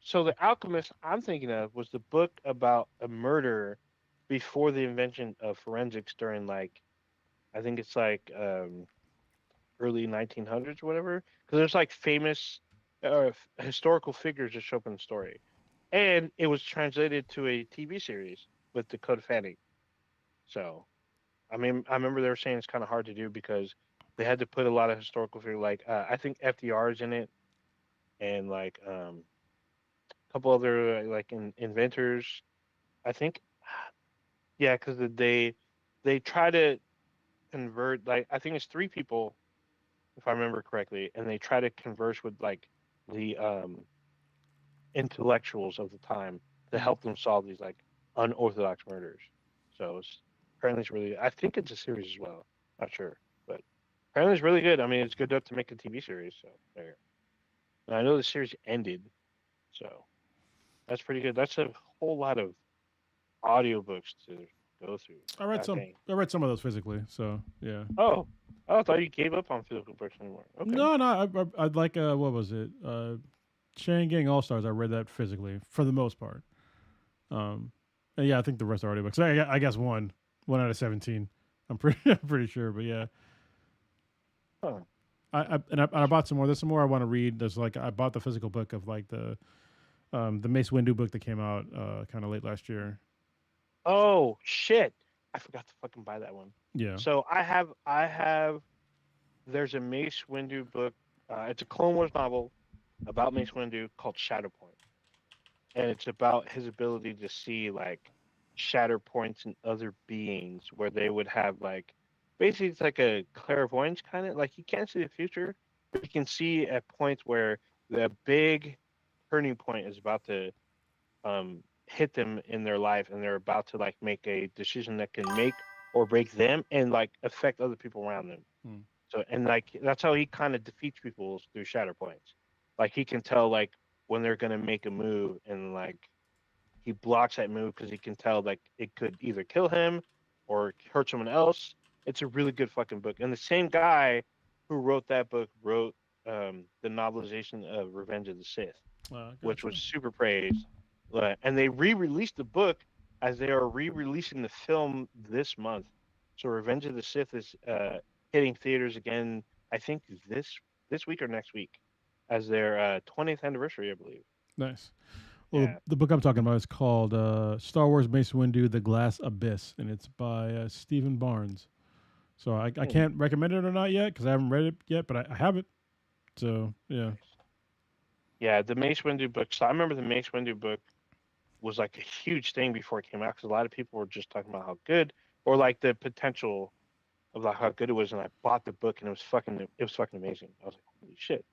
Speaker 1: So The Alchemist I'm thinking of was the book about a murder before the invention of forensics during like I think it's like early 1900s or whatever. Because there's like famous historical figures that show up in the story, and it was translated to a TV series with Dakota Fanning. So I mean, I remember they were saying it's kind of hard to do because they had to put a lot of historical figures. Like I think FDR is in it, and like a couple other like inventors. I think, yeah, because they try to convert like I think it's 3 people if I remember correctly, and they try to converse with like the intellectuals of the time to
Speaker 2: Mm.
Speaker 1: help them solve these like unorthodox murders. So apparently it's really. I think it's a series as well. Not sure, but apparently it's really good. I mean, it's good enough to make a TV series. So there. And I know the series ended, so that's pretty good. That's a whole lot of audiobooks to go through. God dang.
Speaker 2: I read some of those physically. So yeah.
Speaker 1: Oh, I thought you gave up on physical books anymore. Okay.
Speaker 2: No, no. I'd like what was it? Chain Gang All Stars. I read that physically for the most part. And yeah, I think the rest are audiobooks. I guess one out of 17. I'm pretty I'm pretty sure, but yeah.
Speaker 1: Huh.
Speaker 2: I bought some more. There's some more I want to read. There's like I bought the physical book of like the Mace Windu book that came out kind of late last year.
Speaker 1: Oh shit! I forgot to fucking buy that one.
Speaker 2: Yeah.
Speaker 1: So I have. There's a Mace Windu book. It's a Clone Wars novel about Mace Windu called Shatterpoint, and it's about his ability to see like shatter points in other beings where they would have like basically it's like a clairvoyance kind of like he can't see the future, but he can see at points where the big turning point is about to hit them in their life, and they're about to like make a decision that can make or break them and like affect other people around them.
Speaker 2: Hmm.
Speaker 1: So and like that's how he kind of defeats people through shatter points. Like he can tell like when they're gonna make a move, and like he blocks that move because he can tell like it could either kill him or hurt someone else. It's a really good fucking book. And the same guy who wrote that book wrote the novelization of Revenge of the Sith, which was
Speaker 2: Gotcha.
Speaker 1: super praised. And they re-released the book as they are re-releasing the film this month. So Revenge of the Sith is hitting theaters again. I think this week or next week, as their 20th anniversary, I believe.
Speaker 2: Nice. Well,
Speaker 1: Yeah.
Speaker 2: the book I'm talking about is called Star Wars Mace Windu: The Glass Abyss, and it's by Stephen Barnes. So I
Speaker 1: Hmm.
Speaker 2: can't recommend it or not yet because I haven't read it yet, but I have it. So yeah.
Speaker 1: Nice. Yeah, the Mace Windu book. So I remember the Mace Windu book was like a huge thing before it came out because a lot of people were just talking about how good or like the potential of like how good it was. And I bought the book and it was fucking amazing. I was like, holy shit,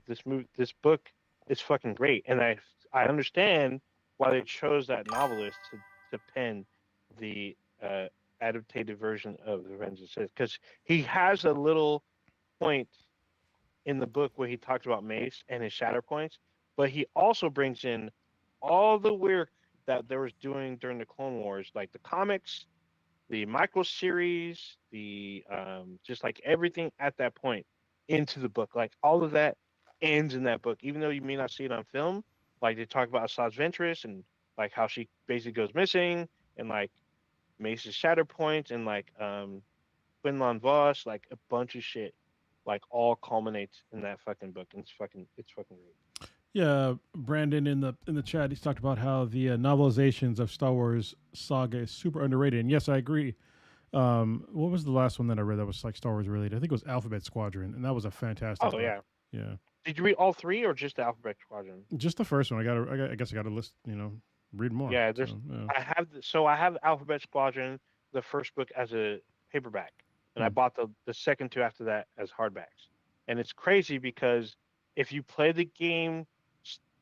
Speaker 1: this book is fucking great. And I understand why they chose that novelist to pen the adapted version of the Revenge of the Sith because he has a little point in the book where he talks about Mace and his shatter points, but he also brings in all the work that they was doing during the Clone Wars, like the comics, the micro series, the just like everything at that point into the book. Like all of that ends in that book, even though you may not see it on film. Like they talk about Asajj Ventress and like how she basically goes missing, and like Mace's shatter points, and like Quinlan Voss, like a bunch of shit, like all culminates in that fucking book, and it's fucking great.
Speaker 2: Yeah, Brandon in the chat, he's talked about how the novelizations of Star Wars saga is super underrated, and yes, I agree. What was the last one that I read that was like Star Wars related? I think it was Alphabet Squadron, and that was a fantastic
Speaker 1: Oh
Speaker 2: book.
Speaker 1: yeah,
Speaker 2: Yeah,
Speaker 1: did you read all three or just the Alphabet Squadron?
Speaker 2: just the first one. I guess I got to list. Read more.
Speaker 1: Yeah,
Speaker 2: So
Speaker 1: there's
Speaker 2: yeah.
Speaker 1: I have Alphabet Squadron, the first book as a paperback, and I
Speaker 2: Hmm.
Speaker 1: bought the second two after that as hardbacks. And it's crazy because if you play the game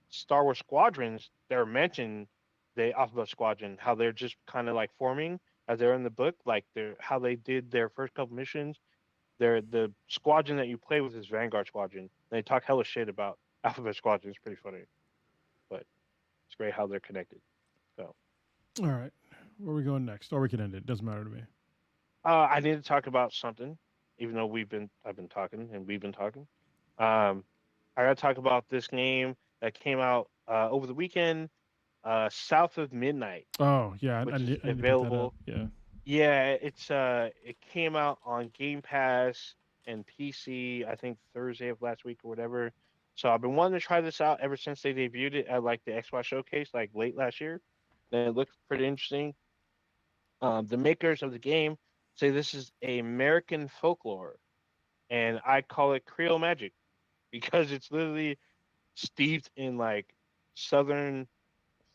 Speaker 1: Star Wars Squadrons, they're mentioned the Alphabet Squadron, how they're just kind of like forming as they're in the book, like they're how they did their first couple missions. They're the squadron that you play with is Vanguard Squadron. They talk hella shit about Alphabet Squadron. It's pretty funny, but it's great how they're connected. So.
Speaker 2: All right, where are we going next? Or we can end it. Doesn't matter to me.
Speaker 1: I need to talk about something, even though I've been talking and we've been talking. Um, I got to talk about this game that came out over the weekend, South of Midnight,
Speaker 2: Oh yeah,
Speaker 1: which is
Speaker 2: I need to pick that up.
Speaker 1: available.
Speaker 2: Yeah.
Speaker 1: Yeah, it came out on Game Pass and PC, I think Thursday of last week or whatever. So I've been wanting to try this out ever since they debuted it at like the Xbox Showcase like late last year. And it looks pretty interesting. The makers of the game say this is American folklore, and I call it Creole magic because it's literally steeped in like Southern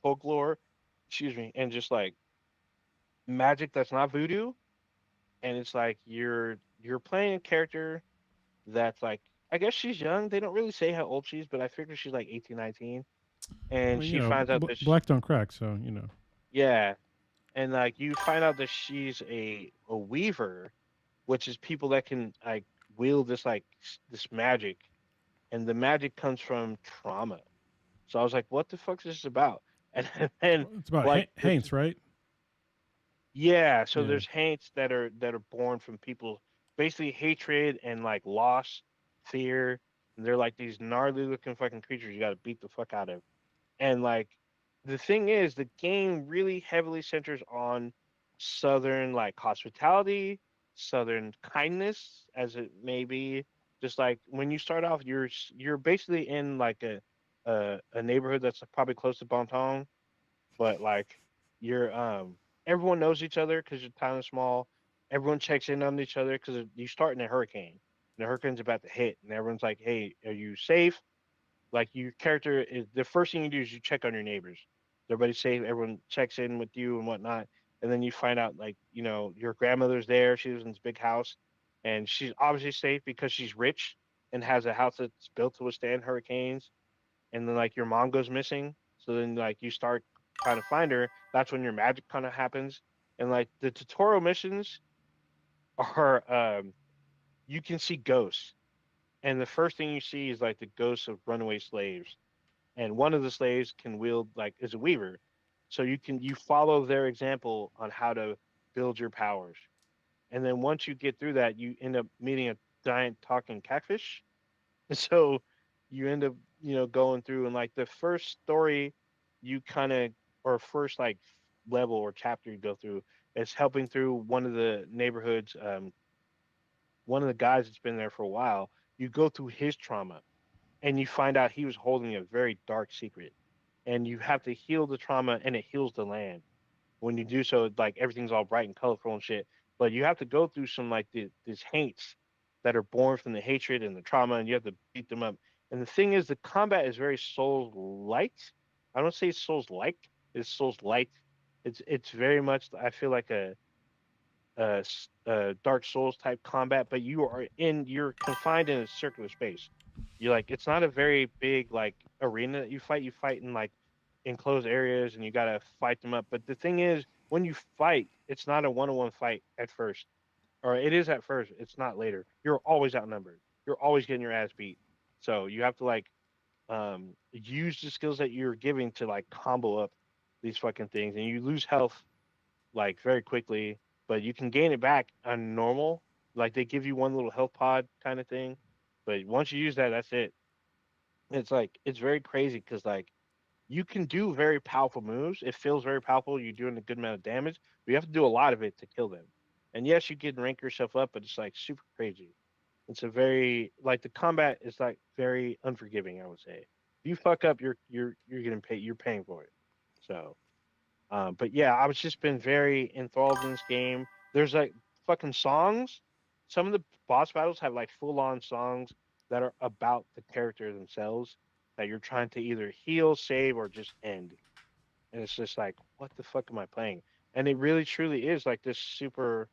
Speaker 1: folklore, excuse me, and just like magic that's not voodoo. And it's like you're playing a character that's like I guess she's young. They don't really say how old she is, but I figure she's like 18, 19.
Speaker 2: I
Speaker 1: And
Speaker 2: mean,
Speaker 1: she finds out that
Speaker 2: black don't crack, so
Speaker 1: yeah, and like you find out that she's a weaver, which is people that can like wield this like this magic, and the magic comes from trauma. So I was like, what the fuck is this about? And then
Speaker 2: It's about
Speaker 1: like this,
Speaker 2: Haints, right?
Speaker 1: yeah. So
Speaker 2: Yeah.
Speaker 1: there's hates that are born from people basically hatred and like loss, fear. And they're like these gnarly looking fucking creatures you got to beat the fuck out of. And like the thing is, the game really heavily centers on Southern like hospitality, Southern kindness, as it may be. Just like when you start off, you're basically in like a neighborhood that's probably close to Bonton, but like you're everyone knows each other because your town is small. Everyone checks in on each other because you start in a hurricane. The hurricane's about to hit, and everyone's like, "Hey, are you safe?" Like your character is the first thing you do is you check on your neighbors. Everybody's safe. Everyone checks in with you and whatnot, and then you find out like your grandmother's there. She lives in this big house, and she's obviously safe because she's rich and has a house that's built to withstand hurricanes. and then like your mom goes missing. So then like you start trying to find her. That's when your magic kind of happens. And like the tutorial missions are you can see ghosts. And the first thing you see is like the ghosts of runaway slaves. And one of the slaves can wield like is a weaver. So you follow their example on how to build your powers. And then once you get through that, you end up meeting a giant talking catfish. So you end up, going through and like the first story you kind of or first like level or chapter you go through is helping through one of the neighborhoods, one of the guys that's been there for a while. You go through his trauma and you find out he was holding a very dark secret. And you have to heal the trauma and it heals the land. When you do so, like everything's all bright and colorful and shit. But you have to go through some like these hates that are born from the hatred and the trauma, and you have to beat them up. And the thing is, the combat is very Souls light. I don't say Souls like; it's Souls light. It's very much. I feel like a Dark Souls type combat, but you're confined in a circular space. You like it's not a very big like arena that you fight. You fight in like enclosed areas and you gotta fight them up. But the thing is, when you fight, it's not a one-on-one fight at first, or it is at first. It's not later. You're always outnumbered. You're always getting your ass beat. So you have to like use the skills that you're giving to like combo up these fucking things, and you lose health like very quickly, but you can gain it back on normal. Like they give you one little health pod kind of thing, but once you use that, that's it. It's like it's very crazy because like you can do very powerful moves. It feels very powerful. You're doing a good amount of damage, but you have to do a lot of it to kill them. And yes, you can rank yourself up, but it's like super crazy. It's a very like the combat is like very unforgiving. I would say if you fuck up, you're getting paid. You're paying for it. So but yeah, I was just been very enthralled in this game. There's like fucking songs. Some of the boss battles have like full on songs that are about the character themselves that you're trying to either heal, save, or just end. And it's just like, what the fuck am I playing? And it really truly is like this super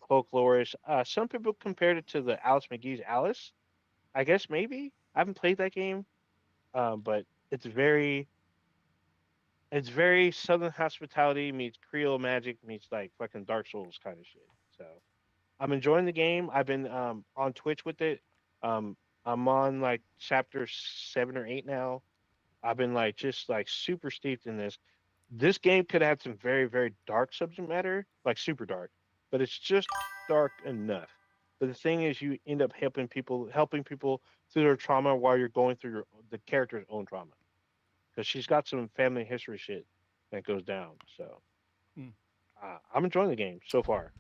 Speaker 1: folklorish. Some people compared it to the Alice McGee's Alice. I guess maybe. I haven't played that game, but it's very Southern hospitality meets Creole magic meets like fucking Dark Souls kind of shit. So I'm enjoying the game. I've been on Twitch with it. Um, I'm on like chapter 7 or 8 now. I've been like just like super steeped in this. This game could have some very very dark subject matter, like super dark, but it's just dark enough. But the thing is, you end up helping people through their trauma while you're going through the character's own trauma because she's got some family history shit that goes down. So
Speaker 2: Mm.
Speaker 1: I'm enjoying the game so far.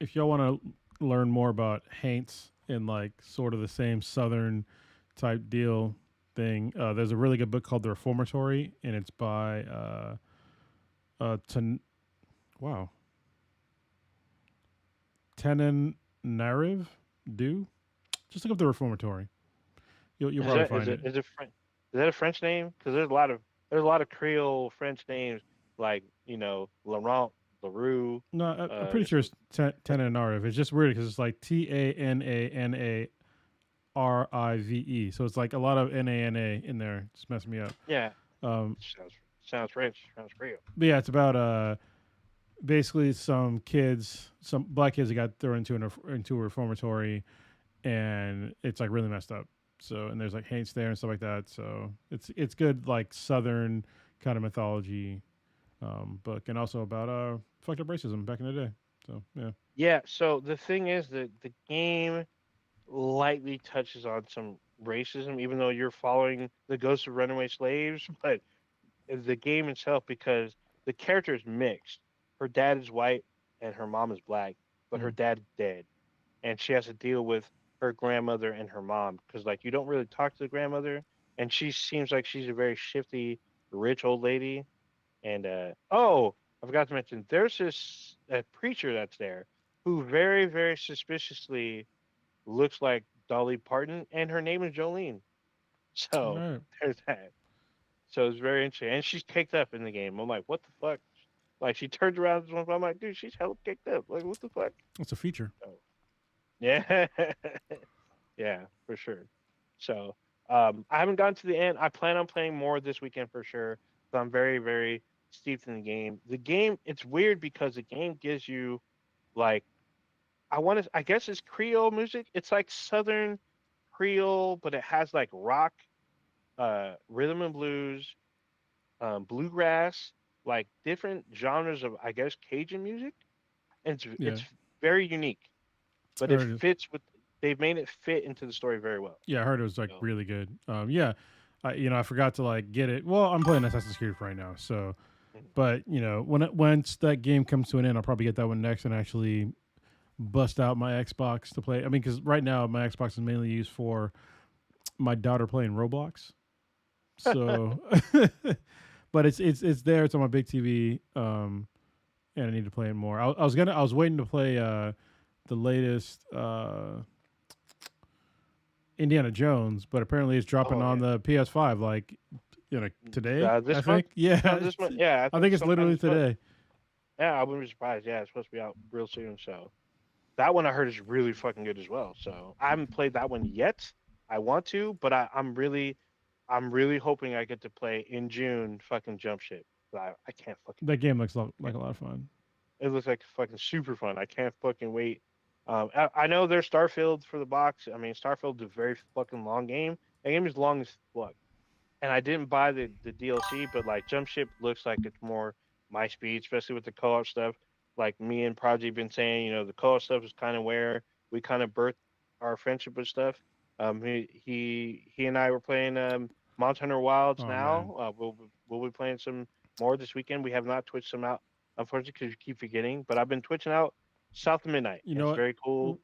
Speaker 2: If y'all want to learn more about Haints and like sort of the same Southern type deal thing, there's a really good book called The Reformatory, and it's by wow, Tenon Nariv. Do just look up The Reformatory. You'll
Speaker 1: Is
Speaker 2: probably
Speaker 1: that is
Speaker 2: find
Speaker 1: it
Speaker 2: it.
Speaker 1: is it is that a French name? Because there's a lot of Creole French names like Laurent, Larue.
Speaker 2: No, I'm pretty
Speaker 1: There's
Speaker 2: sure
Speaker 1: some,
Speaker 2: it's Tenon Nariv. It's just weird because it's like TANANARIVE. So it's like a lot of NANA in there. Just messing me up.
Speaker 1: yeah.
Speaker 2: Um,
Speaker 1: Sounds French. Sounds Creole.
Speaker 2: but yeah, it's about basically some black kids that got thrown into a reformatory, and it's like really messed up. So and there's like hates there and stuff like that. So it's good like Southern kind of mythology book, and also about fucked up racism back in the day. So yeah.
Speaker 1: Yeah. So the thing is that the game lightly touches on some racism, even though you're following the ghosts of runaway slaves, but the game itself because the character is mixed. Her dad is white and her mom is black, but her
Speaker 2: Mm.
Speaker 1: dad's dead, and she has to deal with her grandmother and her mom because like you don't really talk to the grandmother, and she seems like she's a very shifty, rich old lady. And oh, I forgot to mention, there's this a preacher that's there who very very suspiciously looks like Dolly Parton, and her name is Jolene.
Speaker 2: All
Speaker 1: So
Speaker 2: right,
Speaker 1: there's that. So it's very interesting. And she's kicked up in the game. I'm like, what the fuck? Like she turns around and I'm like, dude, she's hella kicked up. Like, what the fuck?
Speaker 2: that's a feature.
Speaker 1: So, yeah. Yeah, for sure. So I haven't gotten to the end. I plan on playing more this weekend for sure. So I'm very, very steeped in the game. The game, it's weird because the game gives you like I guess it's Creole music. It's like Southern Creole, but it has like rock, rhythm and blues, bluegrass, like different genres of I guess Cajun music. And
Speaker 2: Yeah,
Speaker 1: it's very unique,
Speaker 2: I
Speaker 1: but it
Speaker 2: heard it.
Speaker 1: fits with they've made it fit into the story very well.
Speaker 2: Yeah, I heard it was like
Speaker 1: So,
Speaker 2: really good. Yeah, I forgot to like get it. Well, I'm playing Assassin's Creed right now, so
Speaker 1: mhm.
Speaker 2: but once that game comes to an end, I'll probably get that one next and actually bust out my Xbox to play. I mean, because right now my Xbox is mainly used for my daughter playing Roblox. So, but it's there. It's on my big TV, and I need to play it more. I was waiting to play the latest Indiana Jones, but apparently it's dropping
Speaker 1: Oh
Speaker 2: on
Speaker 1: yeah.
Speaker 2: the PS5 like today. I
Speaker 1: This month?
Speaker 2: think. Yeah,
Speaker 1: This month? Yeah, I
Speaker 2: I
Speaker 1: think
Speaker 2: think it's
Speaker 1: sometime
Speaker 2: literally
Speaker 1: this month.
Speaker 2: today.
Speaker 1: Yeah, I wouldn't be surprised. Yeah, it's supposed to be out real soon. So that one I heard is really fucking good as well. So I haven't played that one yet. I want to, but I'm really hoping I get to play in June. Fucking jump ship. I can't fucking
Speaker 2: That
Speaker 1: wait.
Speaker 2: game looks like
Speaker 1: Can't-
Speaker 2: a lot of fun.
Speaker 1: It looks like fucking super fun. I can't fucking wait. I know there's Starfield for the box. I mean, Starfield's a very fucking long game. That game is long as fuck. And I didn't buy the DLC, but like Jump Ship looks like it's more my speed, especially with the co-op stuff. Like me and Prodigy been saying, the co-op stuff is kind of where we kind of birthed our friendship with stuff. He and I were playing Monster Hunter Wilds
Speaker 2: Oh man,
Speaker 1: now. We'll be playing some more this weekend. We have not twitched some out, unfortunately, because we keep forgetting. But I've been twitching out South of Midnight,
Speaker 2: you
Speaker 1: and
Speaker 2: know
Speaker 1: it's
Speaker 2: what?
Speaker 1: very cool.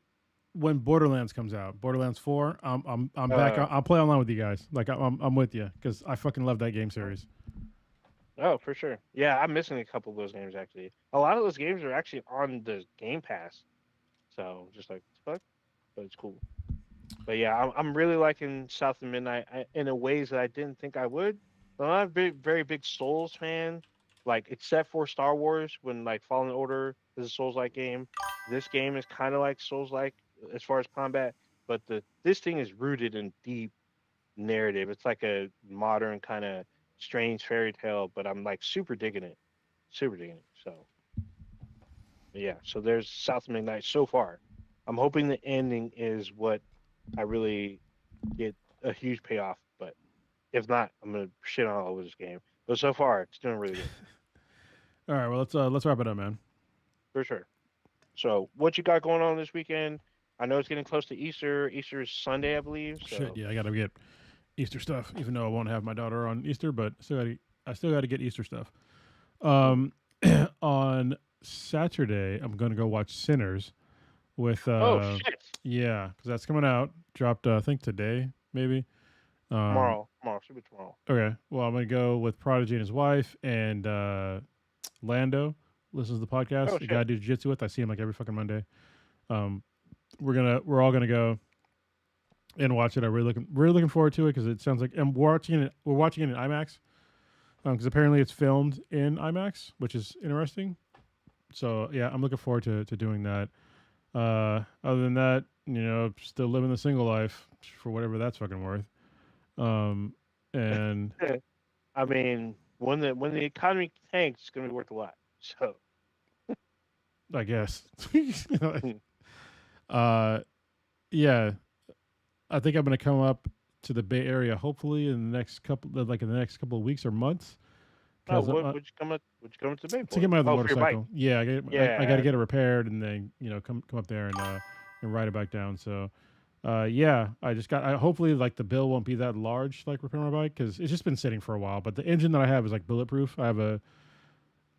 Speaker 2: When Borderlands comes out, Borderlands 4, I'm back.
Speaker 1: Uh,
Speaker 2: I'll play online with you guys. Like I'm with you because I fucking love that game series.
Speaker 1: Oh, for sure. Yeah, I'm missing a couple of those games actually. A lot of those games are actually on the Game Pass. So just like fuck, but it's cool. But yeah, I'm really liking South of Midnight in a ways that I didn't think I would. I'm not a very big Souls fan. Like except for Star Wars, when like Fallen Order is a Souls-like game, this game is kind of like Souls-like as far as combat. But this thing is rooted in deep narrative. It's like a modern kind of strange fairy tale, but I'm like super digging it. So yeah, so there's South Midnight so far. I'm hoping the ending is what I really get a huge payoff, but if not, I'm gonna shit on all over this game. But so far, it's doing really good
Speaker 2: All right, well let's wrap it up, man.
Speaker 1: for sure. So what you got going on this weekend? I know it's getting close to Easter. Easter is Sunday, I believe.
Speaker 2: Shit,
Speaker 1: So
Speaker 2: yeah, I gotta get Easter stuff, even though I won't have my daughter on Easter, but I still gotta get Easter stuff.
Speaker 1: mhm.
Speaker 2: Um, on Saturday, I'm gonna go watch Sinners with
Speaker 1: Oh shit,
Speaker 2: yeah, because that's coming out. Dropped I think today, maybe. Um,
Speaker 1: tomorrow should be tomorrow.
Speaker 2: okay, well I'm gonna go with Prodigy and his wife and Lando. Listens to the podcast.
Speaker 1: Oh
Speaker 2: The guy I
Speaker 1: shit,
Speaker 2: do jiu-jitsu with. I see him like every fucking Monday. Um, we're all gonna go and watch it. I'm really looking forward to it because it sounds like and we're watching it in IMAX because apparently it's filmed in IMAX, which is interesting. So yeah, I'm looking forward to doing that. Other than that, still living the single life for whatever that's fucking worth. Um, and
Speaker 1: I mean, when the economy tanks, it's gonna be worth a lot. So
Speaker 2: I guess, uh, yeah, I think I'm gonna come up to the Bay Area hopefully in the next couple of weeks or months
Speaker 1: oh,
Speaker 2: because
Speaker 1: would you come to the Bay
Speaker 2: to
Speaker 1: for?
Speaker 2: get my other
Speaker 1: Oh, for your bike.
Speaker 2: motorcycle. Yeah, I got to
Speaker 1: Yeah.
Speaker 2: get it repaired and then come up there and ride it back down. So yeah, I hopefully like the bill won't be that large to like repair my bike because it's just been sitting for a while. But the engine that I have is like bulletproof. I have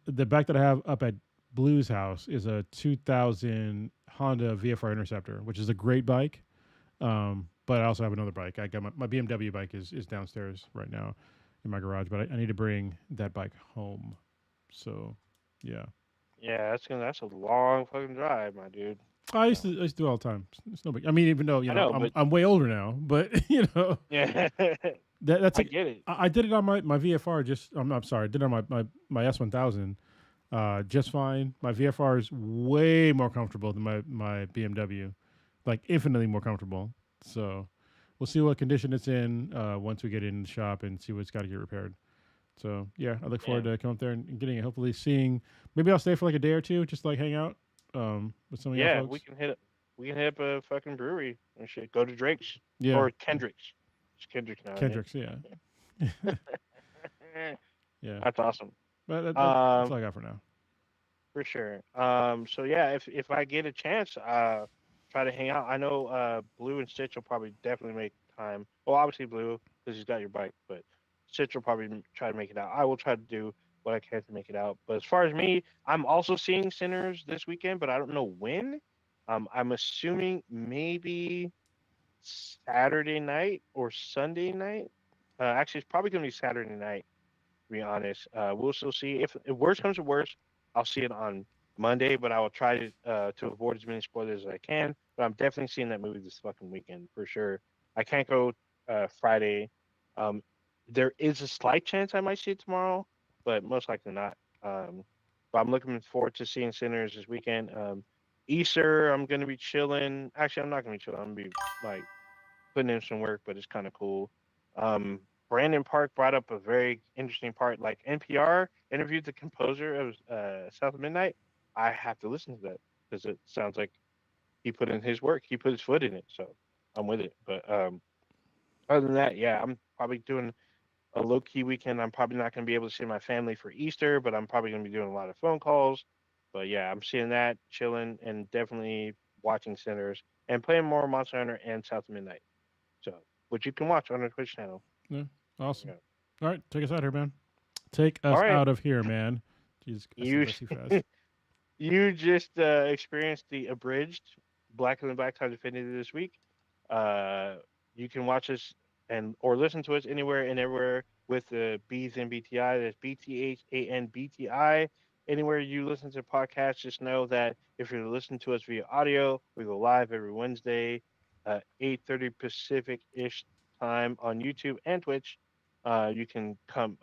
Speaker 2: the bike that I have up at Blue's house is a 2000 Honda VFR Interceptor, which is a great bike. But I also have another bike. I got my BMW bike is downstairs right now in my garage, but I need to bring that bike home. So, yeah.
Speaker 1: Yeah, that's a long fucking drive, my dude. So
Speaker 2: I used to do it all the time. It's no big. I mean, even though
Speaker 1: I know, but
Speaker 2: I'm way older now, but
Speaker 1: yeah,
Speaker 2: that's
Speaker 1: I
Speaker 2: like
Speaker 1: get it.
Speaker 2: I did it on my VFR. I'm sorry, I did it on my S1000. Just fine. My VFR is way more comfortable than my BMW, like infinitely more comfortable. So, we'll see what condition it's in once we get it in the shop and see what's got to get repaired. So yeah, I look forward
Speaker 1: Yeah,
Speaker 2: to coming up there and getting it. Hopefully, seeing maybe I'll stay for like a day or two, just like hang out with some of y'all
Speaker 1: yeah,
Speaker 2: folks.
Speaker 1: we can hit up a fucking brewery and shit. Go to Drake's
Speaker 2: Yeah,
Speaker 1: or Kendrick's. It's Kendrick now, isn't it?
Speaker 2: Kendricks. Yeah, yeah.
Speaker 1: That's awesome.
Speaker 2: But that's
Speaker 1: Um,
Speaker 2: all I got for now.
Speaker 1: for sure. So yeah, if I get a chance, try to hang out. I know Blue and Stitch will probably definitely make time. Well, obviously Blue because he's got your bike, but Stitch will probably try to make it out. I will try to do what I can to make it out. But as far as me, I'm also seeing Sinners this weekend, but I don't know when. I'm assuming maybe Saturday night or Sunday night. Actually, it's probably gonna be Saturday night to be honest. We'll still see. If worst comes to worst, I'll see it on Monday, but I will try to avoid as many spoilers as I can. But I'm definitely seeing that movie this fucking weekend for sure. I can't go Friday. Um, there is a slight chance I might see it tomorrow, but most likely not. But I'm looking forward to seeing Sinners this weekend. Easter, I'm gonna be chilling. Actually, I'm not gonna be chilling. I'm gonna be like putting in some work, but it's kind of cool. Um, Brandon Park brought up a very interesting part. Like NPR interviewed the composer of South of Midnight. I have to listen to that because it sounds like he put in his work. He put his foot in it, so I'm with it. But other than that, yeah, I'm probably doing a low key weekend. I'm probably not going to be able to see my family for Easter, but I'm probably going to be doing a lot of phone calls. But yeah, I'm seeing that, chilling, and definitely watching Sinners and playing more Monster Hunter and South of Midnight. So, which you can watch on our Twitch channel.
Speaker 2: Yeah, awesome.
Speaker 1: Yeah.
Speaker 2: All right, take us out here, man. Take
Speaker 1: All
Speaker 2: us
Speaker 1: right,
Speaker 2: out of here, man. Jesus, I said
Speaker 1: you
Speaker 2: that too fast.
Speaker 1: you just experienced the abridged Black and the Black Times Infinity this week. Uh, you can watch us and or listen to us anywhere and everywhere with the B's and BTI. That's BTHANBTI. Anywhere you listen to podcasts, just know that if you're listening to us via audio, we go live every Wednesday, 8:30 Pacific ish time on YouTube and Twitch. You can come,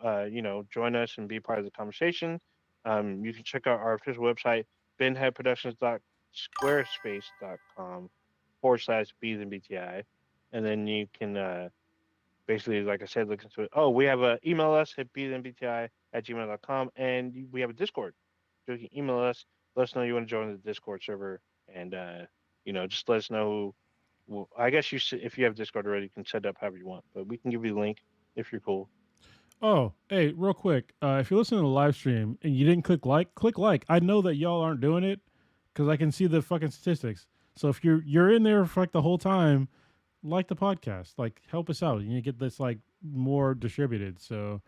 Speaker 1: join us and be part of the conversation. You can check out our official website, benheadproductions.squarespace.com /B's and BTI. And then you can basically, like I said, look into it. Oh, we have a email us at bsandbti@gmail.com, and we have a Discord. So you can email us, let us know you want to join the Discord server, and just let us know. Well, I guess if you have Discord already, you can set it up however you want, but we can give you the link if you're cool.
Speaker 2: Oh, hey, real quick. If you're listening to the live stream and you didn't click like, click like. I know that y'all aren't doing it because I can see the fucking statistics. So if you're in there for like the whole time, like the podcast, like help us out. You need to get this like more distributed. So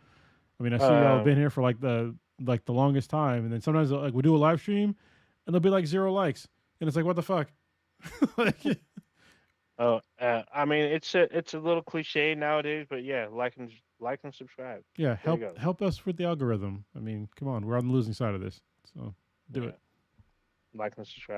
Speaker 2: I mean, I see y'all have been
Speaker 1: Um,
Speaker 2: here for like the longest time, and then sometimes like we do a live stream and there'll be like 0 likes, and it's like what the fuck. Like,
Speaker 1: I mean, it's a little cliche nowadays, but yeah, like and subscribe.
Speaker 2: yeah,
Speaker 1: There you
Speaker 2: help
Speaker 1: go.
Speaker 2: help us with the algorithm. I mean, come on, we're on the losing side of this, so do
Speaker 1: Yeah,
Speaker 2: it.
Speaker 1: like and subscribe.